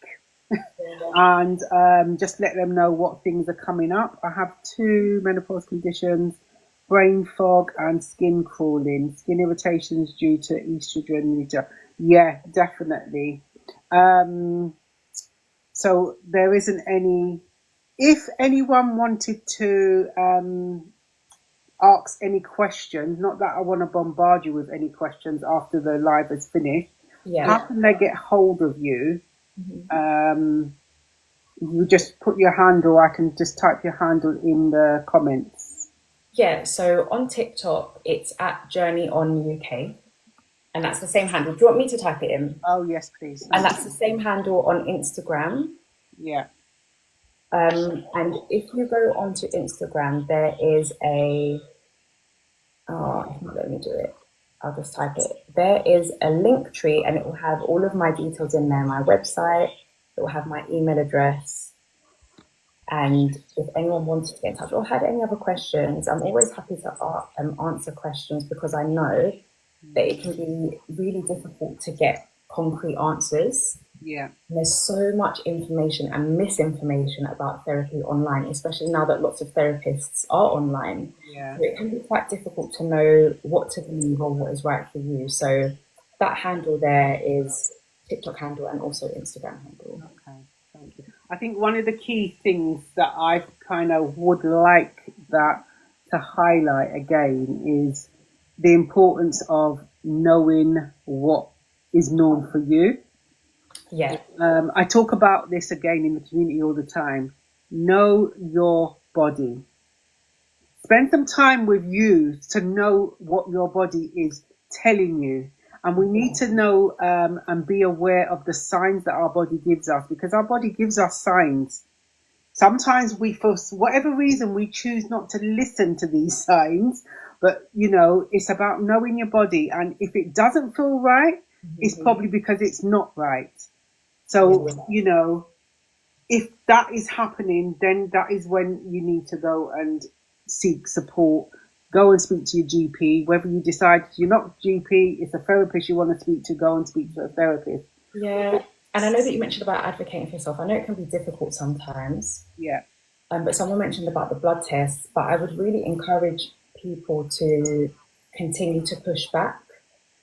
And just let them know what things are coming up. I have 2 menopause conditions: brain fog and skin crawling, skin irritations due to estrogen. Yeah, definitely. So there isn't any. If anyone wanted to ask any questions, not that I want to bombard you with any questions after the live is finished, how can they get hold of you? You just put your handle, I can just type your handle in the comments. Yeah, so on TikTok, it's at Journey on UK. And that's the same handle. Do you want me to type it in? Oh, yes, please. And that's the same handle on Instagram. Yeah. And if you go onto Instagram, there is let me do it. I'll just type it. There is a link tree, and it will have all of my details in there, my website, It will have my email address. And if anyone wanted to get in touch or had any other questions, I'm always happy to answer questions, because I know that it can be really difficult to get concrete answers. Yeah. And there's so much information and misinformation about therapy online, especially now that lots of therapists are online. Yeah. So it can be quite difficult to know what to believe or what is right for you. So that handle there is TikTok handle and also Instagram handle. Okay, thank you. I think one of the key things that I kind of would like that to highlight again is the importance of knowing what is normal for you. Yeah. I talk about this again in the community all the time. Know your body. Spend some time with you to know what your body is telling you. And we need to know and be aware of the signs that our body gives us, because our body gives us signs. Sometimes we, for whatever reason, we choose not to listen to these signs. But, you know, it's about knowing your body. And if it doesn't feel right, it's probably because it's not right. So, you know, if that is happening, then that is when you need to go and seek support. Go and speak to your GP. Whether you decide you're not GP, it's a therapist you want to speak to, go and speak to a therapist. Yeah. And I know that you mentioned about advocating for yourself. I know it can be difficult sometimes. Yeah. But someone mentioned about the blood tests, but I would really encourage people to continue to push back.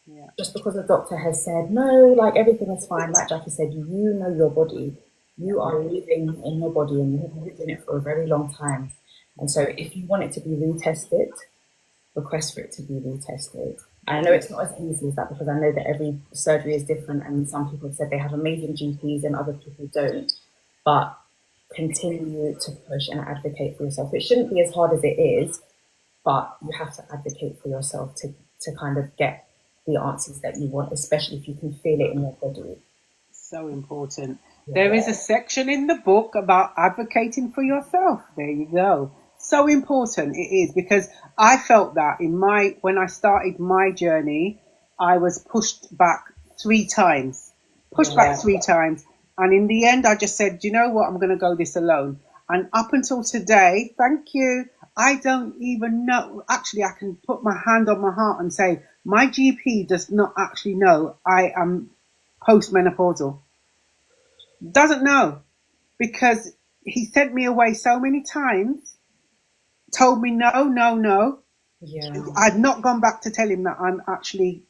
Yeah. Just because the doctor has said, no, like everything is fine, like Jackie said, you know your body. You are living in your body and you have lived in it for a very long time. And so if you want it to be retested, request for it to be retested. And I know it's not as easy as that, because I know that every surgery is different, and some people have said they have amazing GPs and other people don't. But continue to push and advocate for yourself. It shouldn't be as hard as it is, but you have to advocate for yourself to kind of get the answers that you want, especially if you can feel it in your body. So important. Yeah. There is a section in the book about advocating for yourself. There you go. So important it is, because I felt that when I started my journey, I was pushed back 3 times. And in the end, I just said, you know what, I'm going to go this alone. And up until today, thank you, I don't even know. Actually, I can put my hand on my heart and say, my GP does not actually know I am postmenopausal. Doesn't know, because he sent me away so many times, told me no. Yeah. I've not gone back to tell him that I've actually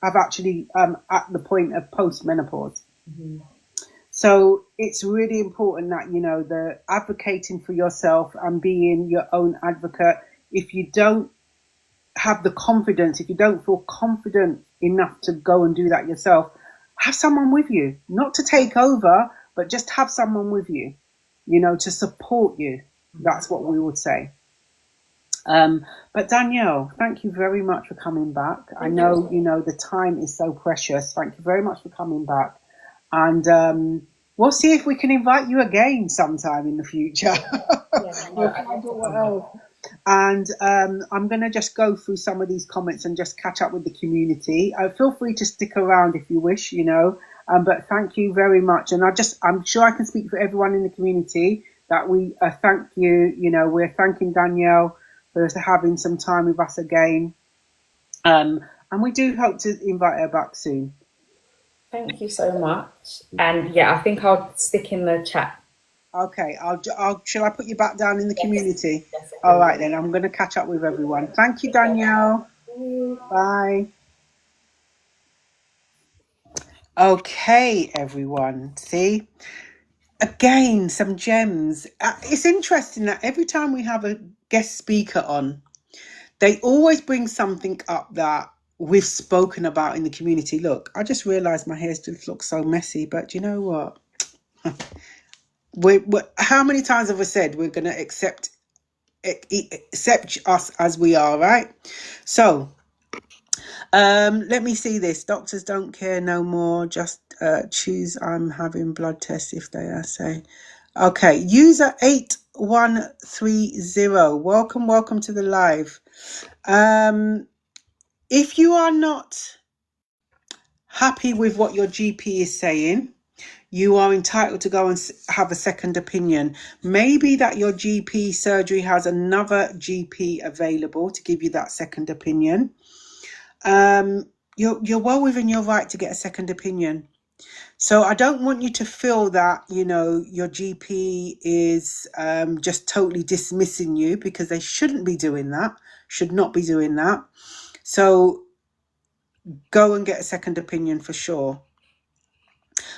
at the point of postmenopause. Mm-hmm. So it's really important that, you know, the advocating for yourself and being your own advocate. If you don't have the confidence, if you don't feel confident enough to go and do that yourself, have someone with you, not to take over, but just have someone with you, you know, to support you. That's what we would say. But Danielle, thank you very much for coming back. I know, you know, the time is so precious. Thank you very much for coming back. And we'll see if we can invite you again sometime in the future. And I'm going to just go through some of these comments and just catch up with the community. Feel free to stick around if you wish, you know. But thank you very much. And I'm sure I can speak for everyone in the community that we thank you. You know, we're thanking Danielle for having some time with us again. And we do hope to invite her back soon. Thank you so much. And yeah, I think I'll stick in the chat. Okay, shall I put you back down in the community? Yes, all right, then I'm going to catch up with everyone. Thank you, Danielle. Bye. Okay, everyone. See, again, some gems. It's interesting that every time we have a guest speaker on, they always bring something up that we've spoken about in the community. Look, I just realised my hair just looks so messy, but you know what? How many times have we said we're going to accept us as we are, right? So let me see this. Doctors don't care no more. Just choose I'm having blood tests if they are saying. Okay, user 8130, welcome to the live. If you are not happy with what your GP is saying, you are entitled to go and have a second opinion. Maybe that your GP surgery has another GP available to give you that second opinion. You're well within your right to get a second opinion. So I don't want you to feel that, your GP is just totally dismissing you, because they shouldn't be doing that, should not be doing that. So go and get a second opinion for sure.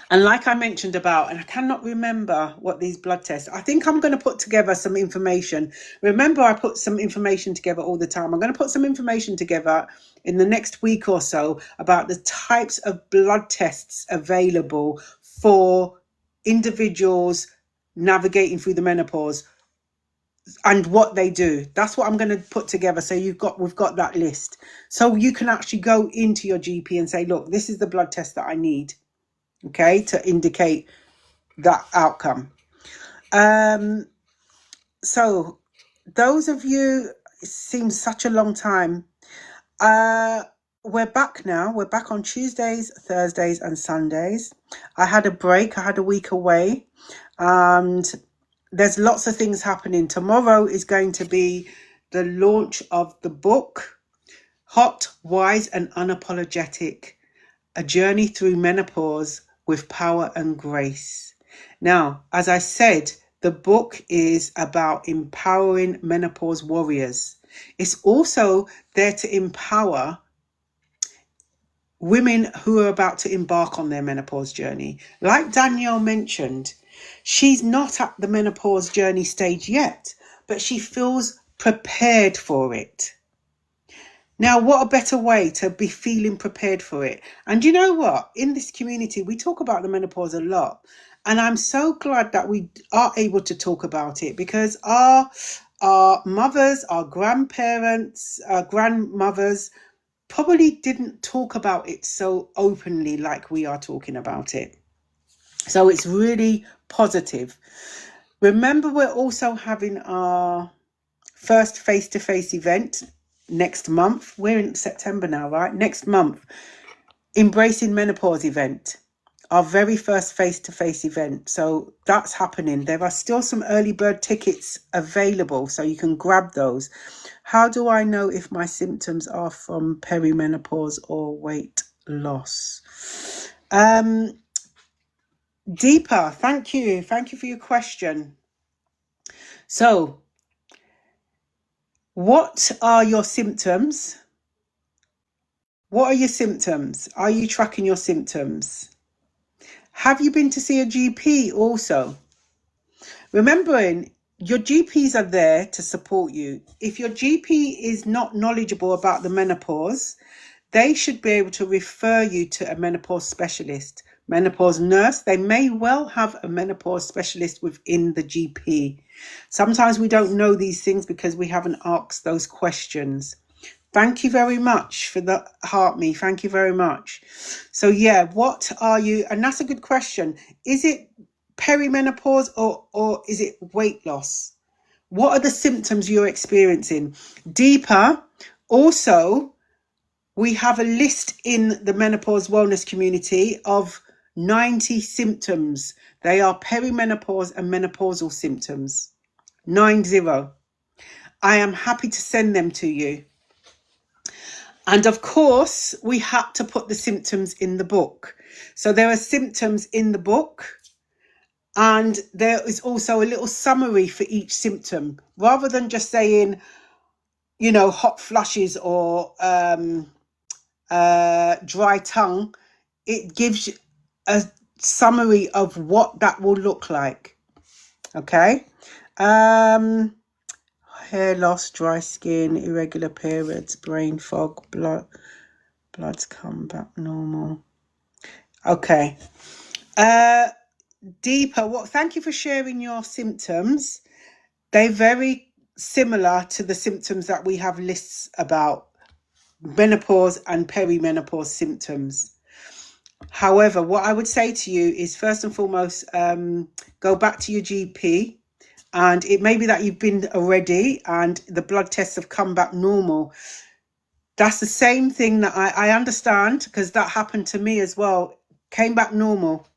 And like I mentioned about, and I cannot remember what these blood tests, I think I'm going to put together some information. Remember, I put some information together all the time. I'm going to put some information together in the next week or so about the types of blood tests available for individuals navigating through the menopause and what they do. That's what I'm going to put together. So we've got that list. So you can actually go into your GP and say, look, this is the blood test that I need. Okay, to indicate that outcome. So those of you, it seems such a long time. We're back now. We're back on Tuesdays, Thursdays, and Sundays. I had a break. I had a week away, and there's lots of things happening. Tomorrow is going to be the launch of the book, Hot, Wise, and Unapologetic: A Journey Through Menopause with Power and Grace. Now, as I said, the book is about empowering menopause warriors. It's also there to empower women who are about to embark on their menopause journey. Like Danielle mentioned, she's not at the menopause journey stage yet, but she feels prepared for it. Now, what a better way to be feeling prepared for it. And you know what? In this community, we talk about the menopause a lot. And I'm so glad that we are able to talk about it, because our mothers, our grandparents, our grandmothers probably didn't talk about it so openly like we are talking about it. So it's really positive. Remember, we're also having our first face-to-face event next month. We're in September now, right? Next month, Embracing Menopause event, our very first face-to-face event. So that's happening. There are still some early bird tickets available, so you can grab those. How do I know if my symptoms are from perimenopause or weight loss? Deepa, thank you for your question. So what are your symptoms? What are your symptoms? Are you tracking your symptoms? Have you been to see a GP also? Remembering, your GPs are there to support you. If your GP is not knowledgeable about the menopause, they should be able to refer you to a menopause specialist, menopause nurse. They may well have a menopause specialist within the GP. Sometimes we don't know these things because we haven't asked those questions. Thank you very much for the heart me. Thank you very much. So yeah, what are you? And that's a good question. Is it perimenopause or is it weight loss? What are the symptoms you're experiencing? Deeper, also, we have a list in the menopause wellness community of 90 symptoms. They are perimenopause and menopausal symptoms. 90. I am happy to send them to you. And of course, we had to put the symptoms in the book. So there are symptoms in the book, and there is also a little summary for each symptom, rather than just saying, hot flushes or dry tongue. It gives you a summary of what that will look like. Okay. Hair loss, dry skin, irregular periods, brain fog, blood's come back normal. Okay. Deeper, thank you for sharing your symptoms. They're very similar to the symptoms that we have lists about menopause and perimenopause symptoms. However, what I would say to you is, first and foremost, go back to your GP. And it may be that you've been already and the blood tests have come back normal. That's the same thing that I understand, because that happened to me as well. Came back normal.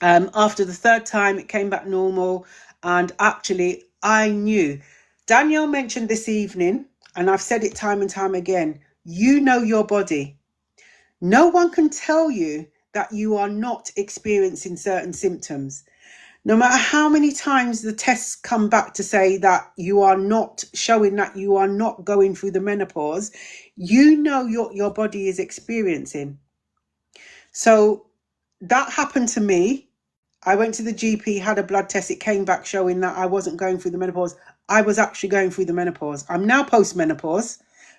After the third time, it came back normal. And actually, I knew. Danielle mentioned this evening, and I've said it time and time again, you know your body. No one can tell you that you are not experiencing certain symptoms. No matter how many times the tests come back to say that you are not showing that you are not going through the menopause, you know your body is experiencing. So that happened to me. I went to the GP, had a blood test. It came back showing that I wasn't going through the menopause. I was actually going through the menopause. I'm now post-menopause.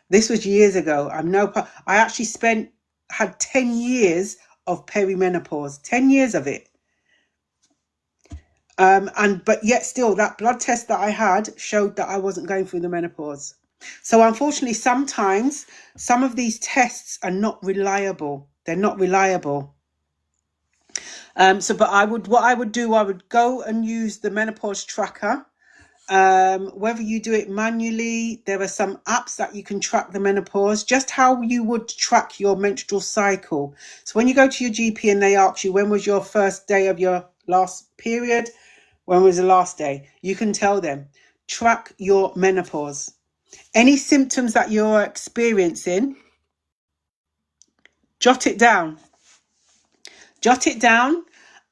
This was years ago. I actually had 10 years of perimenopause, 10 years of it. But yet still, that blood test that I had showed that I wasn't going through the menopause. So unfortunately, sometimes some of these tests are not reliable. They're not reliable. But what I would do, I would go and use the menopause tracker. Whether you do it manually, there are some apps that you can track the menopause, just how you would track your menstrual cycle. So when you go to your GP and they ask you, when was your first day of your last period? When was the last day? You can tell them, track your menopause. Any symptoms that you're experiencing, jot it down. Jot it down.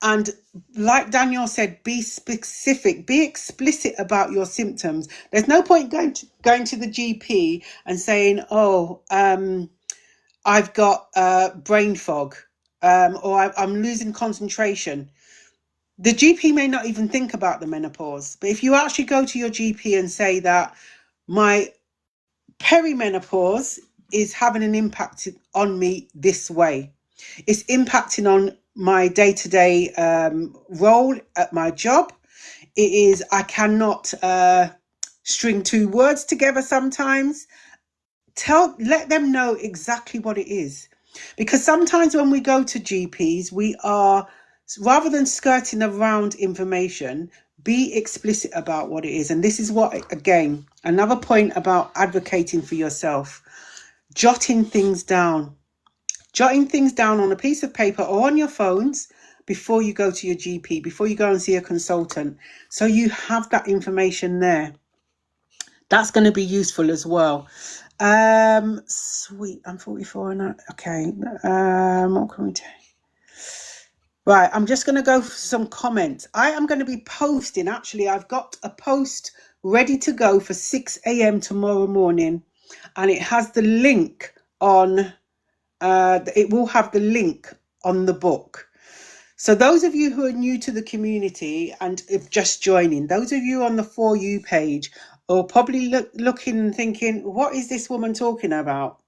And like Danielle said, be specific, be explicit about your symptoms. There's no point going to the GP and saying, oh, I've got brain fog, or I'm losing concentration. The GP may not even think about the menopause. But if you actually go to your GP and say that my perimenopause is having an impact on me this way, it's impacting on my day-to-day role at my job. It is, I cannot string two words together sometimes. Let them know exactly what it is. Because sometimes when we go to GPs, we are, rather than skirting around information, be explicit about what it is. And this is what, again, another point about advocating for yourself, jotting things down. Jotting things down on a piece of paper or on your phones before you go to your GP, before you go and see a consultant. So you have that information there. That's going to be useful as well. Sweet, I'm 44 now. Okay. What can we do? Right, I'm just going to go for some comments. I am going to be posting, actually, I've got a post ready to go for 6 a.m. tomorrow morning, and it has the link on, it will have the link on the book. So those of you who are new to the community and if just joining, those of you on the For You page are probably looking and thinking, what is this woman talking about?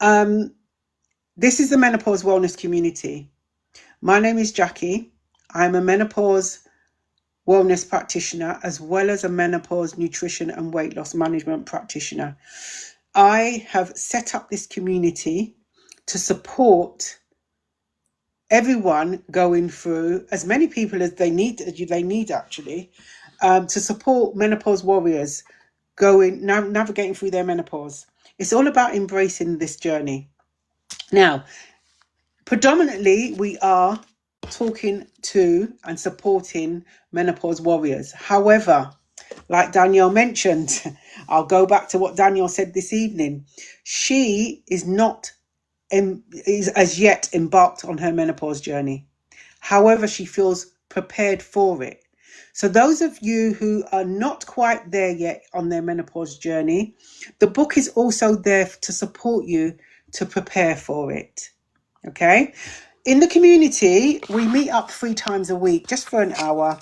This is the Menopause Wellness community. My name is Jackie. I'm a menopause wellness practitioner as well as a menopause nutrition and weight loss management practitioner. I have set up this community to support everyone going through, as many people as they need actually, to support menopause warriors navigating through their menopause. It's all about embracing this journey. Now, predominantly, we are talking to and supporting menopause warriors. However, like Danielle mentioned, I'll go back to what Danielle said this evening. She is as yet embarked on her menopause journey. However, she feels prepared for it. So those of you who are not quite there yet on their menopause journey, the book is also there to support you to prepare for it. Okay. In the community, we meet up 3 times a week, just for an hour.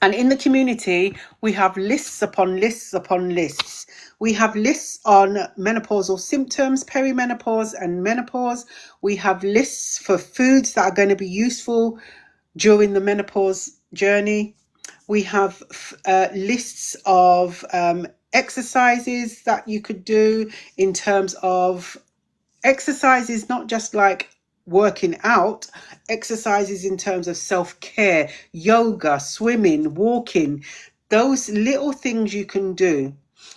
And in the community, we have lists upon lists upon lists. We have lists on menopausal symptoms, perimenopause and menopause. We have lists for foods that are going to be useful during the menopause journey. We have lists of exercises that you could do in terms of exercises, not just like working out, exercises in terms of self-care, yoga, swimming, walking, those little things you can do.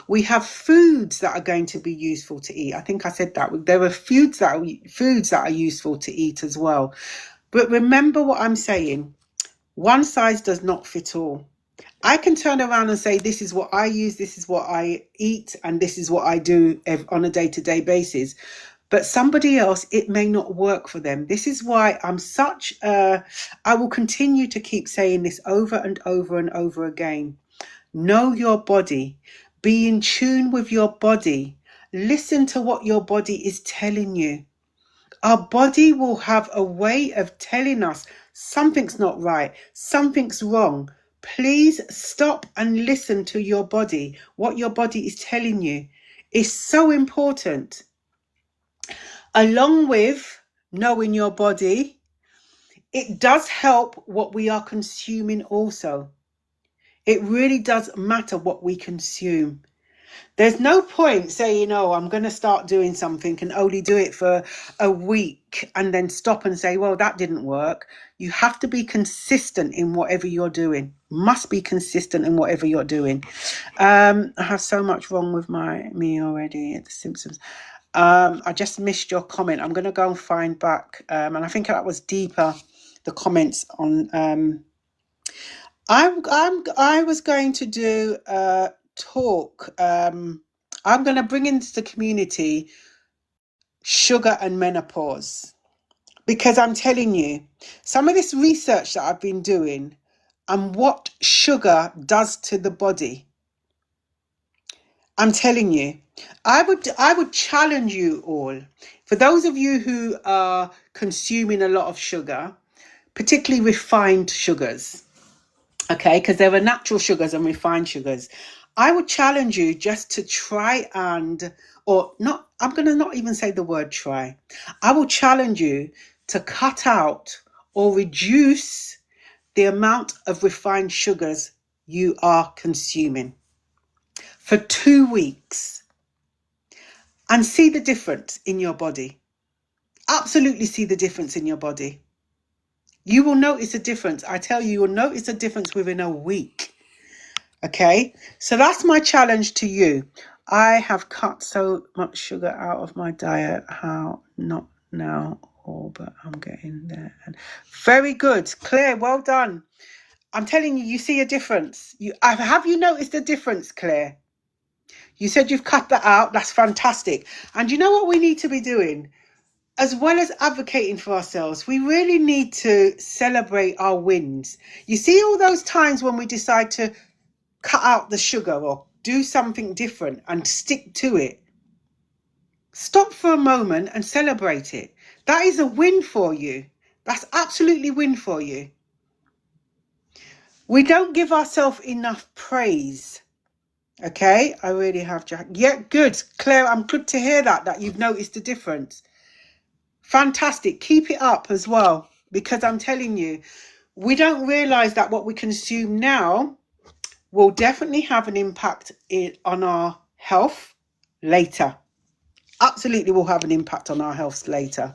We have foods that are going to be useful to eat. I think I said that. There are foods that are useful to eat as well. But remember what I'm saying. One size does not fit all. I can turn around and say, this is what I use, this is what I eat, and this is what I do on a day-to-day basis. But somebody else, it may not work for them. This is why I will continue to keep saying this over and over and over again. Know your body. Be in tune with your body. Listen to what your body is telling you. Our body will have a way of telling us something's not right, something's wrong. Please stop and listen to your body. What your body is telling you is so important. Along with knowing your body, it does help what we are consuming also. It really does matter what we consume. There's no point saying, oh, I'm going to start doing something and only do it for a week and then stop and say, well, that didn't work. You have to be consistent in whatever you're doing. Must be consistent in whatever you're doing. I have so much wrong with me already at the symptoms. I just missed your comment. I'm going to go and find back. And I think that was deeper, the comments on... I was going to do talk. I'm going to bring into the community sugar and menopause, because I'm telling you, some of this research that I've been doing and what sugar does to the body, I'm telling you, I would challenge you all, for those of you who are consuming a lot of sugar, particularly refined sugars, okay, because there are natural sugars and refined sugars. I would challenge you just to try and, or not, I'm going to not even say the word try. I will challenge you to cut out or reduce the amount of refined sugars you are consuming for 2 weeks and see the difference in your body. Absolutely see the difference in your body. You will notice a difference. I tell you, you'll notice a difference within a week. Okay, so that's my challenge to you. I have cut so much sugar out of my diet. How? Not now, but I'm getting there. Very good, Claire. Well done. I'm telling you, you see a difference. Have you noticed a difference, Claire? You said you've cut that out. That's fantastic. And you know what we need to be doing? As well as advocating for ourselves, we really need to celebrate our wins. You see all those times when we decide to cut out the sugar or do something different and stick to it. Stop for a moment and celebrate it. That is a win for you. That's absolutely a win for you. We don't give ourselves enough praise. Okay, I really have, Jack. Yeah, good. Claire, I'm good to hear that you've noticed a difference. Fantastic. Keep it up as well, because I'm telling you, we don't realise that what we consume now will definitely have an impact on our health later. Absolutely will have an impact on our health later.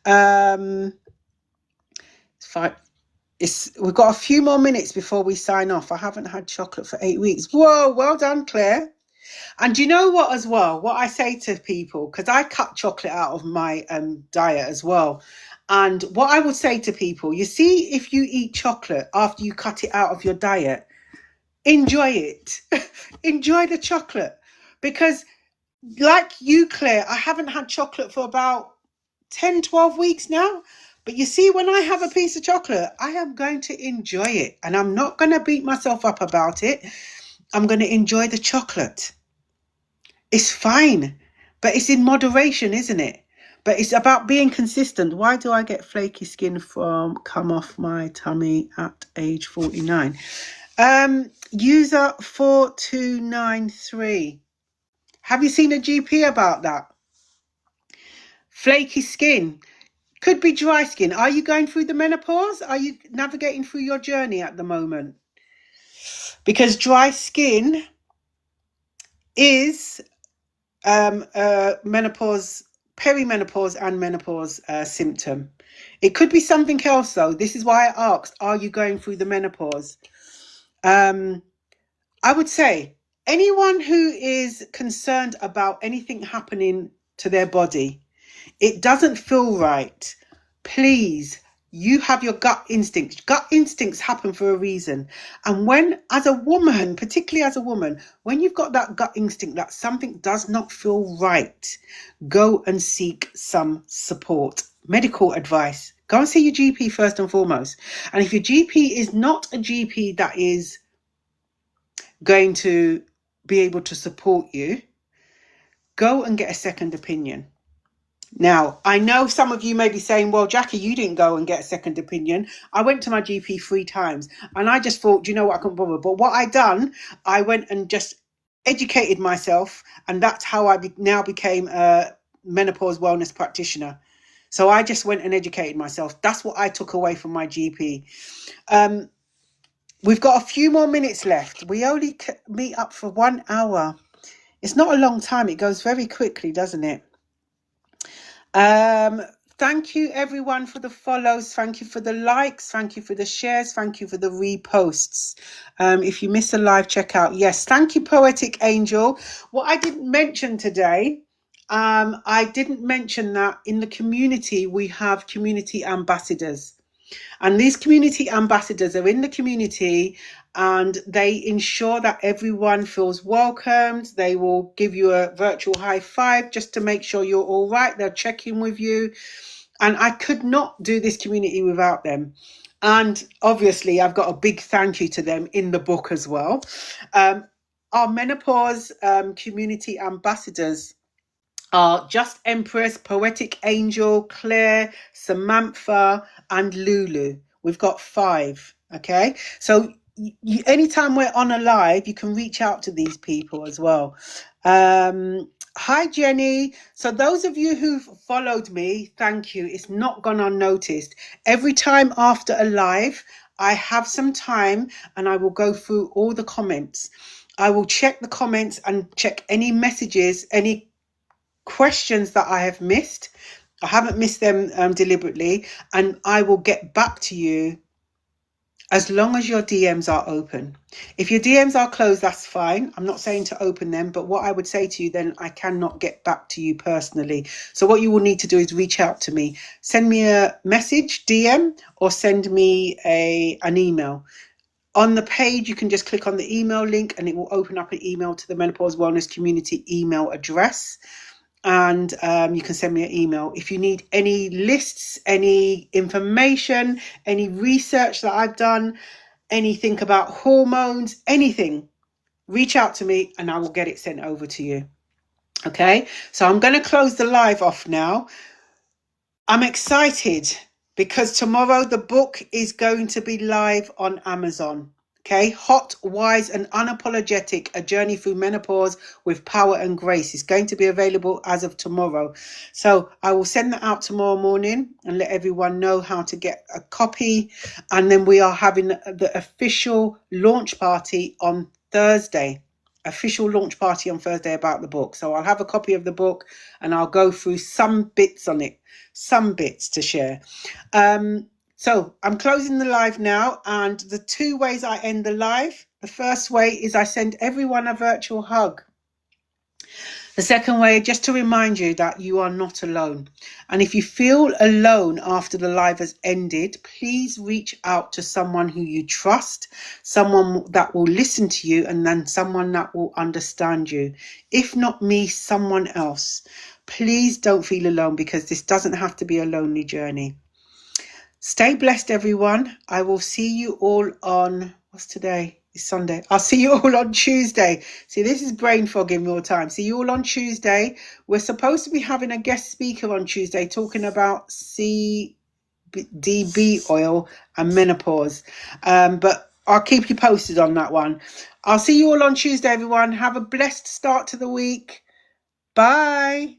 We've got a few more minutes before we sign off. I haven't had chocolate for 8 weeks. Whoa, well done, Claire. And you know what as well, what I say to people, because I cut chocolate out of my diet as well. And what I would say to people, you see, if you eat chocolate after you cut it out of your diet, enjoy it. Enjoy the chocolate, because like you, Claire, I haven't had chocolate for about 10-12 weeks now, but you see, when I have a piece of chocolate, I am going to enjoy it, and I'm not going to beat myself up about it. I'm going to enjoy the chocolate. It's fine, but it's in moderation, isn't it? But it's about being consistent. Why do I get flaky skin come off my tummy at age 49? User 4293. Have you seen a GP about that? Flaky skin. Could be dry skin. Are you going through the menopause? Are you navigating through your journey at the moment? Because dry skin is menopause, perimenopause and menopause symptom. It could be something else though. This is why I asked, are you going through the menopause? I would say anyone who is concerned about anything happening to their body, it doesn't feel right, please You have your gut instincts. Gut instincts happen for a reason. And when, as a woman, particularly as a woman, when you've got that gut instinct that something does not feel right, go and seek some support, medical advice. Go and see your GP first and foremost. And if your GP is not a GP that is going to be able to support you, go and get a second opinion. Now, I know some of you may be saying, well, Jackie, you didn't go and get a second opinion. I went to my GP 3 times and I just thought, you know what, I couldn't bother. But what I done, I went and just educated myself, and that's how I now became a menopause wellness practitioner. So I just went and educated myself. That's what I took away from my GP. We've got a few more minutes left. We only meet up for 1 hour. It's not a long time. It goes very quickly, doesn't it? Thank you everyone for the follows. Thank you for the likes. Thank you for the shares. Thank you for the reposts. If you miss a live, check out. Yes, thank you, Poetic Angel. What I didn't mention today, I didn't mention that in the community we have community ambassadors. And these community ambassadors are in the community and they ensure that everyone feels welcomed. They will give you a virtual high five just to make sure you're all right. They'll check in with you. And I could not do this community without them. And obviously, I've got a big thank you to them in the book as well. Our menopause community ambassadors are Just Empress, Poetic Angel, Claire, Samantha, and Lulu. We've got 5. Okay, so anytime we're on a live, you can reach out to these people as well. Hi Jenny. So those of you who've followed me, thank you. It's not gone unnoticed. Every time after a live, I have some time and I will go through all the comments. I will check the comments and check any messages, any questions that I have missed. I haven't missed them deliberately, and I will get back to you as long as your DMs are open. If your DMs are closed, that's fine. I'm not saying to open them, but what I would say to you then, I cannot get back to you personally. So what you will need to do is reach out to me. Send me a message, DM, or send me an email. On the page, you can just click on the email link and it will open up an email to the Menopause Wellness Community email address. And you can send me an email if you need any lists, any information, any research that I've done, anything about hormones, anything. Reach out to me and I will get it sent over to you. Okay, so I'm going to close the live off now. I'm excited because tomorrow the book is going to be live on Amazon. Okay, Hot, Wise and Unapologetic, A Journey Through Menopause with Power and Grace is going to be available as of tomorrow. So I will send that out tomorrow morning and let everyone know how to get a copy. And then we are having the official launch party on Thursday. Official launch party on Thursday about the book. So I'll have a copy of the book and I'll go through some bits on it, some bits to share. So I'm closing the live now, and the 2 ways I end the live. The first way is I send everyone a virtual hug. The second way, just to remind you that you are not alone. And if you feel alone after the live has ended, please reach out to someone who you trust, someone that will listen to you, and then someone that will understand you. If not me, someone else. Please don't feel alone, because this doesn't have to be a lonely journey. Stay blessed, everyone. I will see you all on, what's today? It's Sunday. I'll see you all on Tuesday. See, this is brain fog in real time. See you all on Tuesday. We're supposed to be having a guest speaker on Tuesday talking about CBD oil and menopause. But I'll keep you posted on that one. I'll see you all on Tuesday, everyone. Have a blessed start to the week. Bye.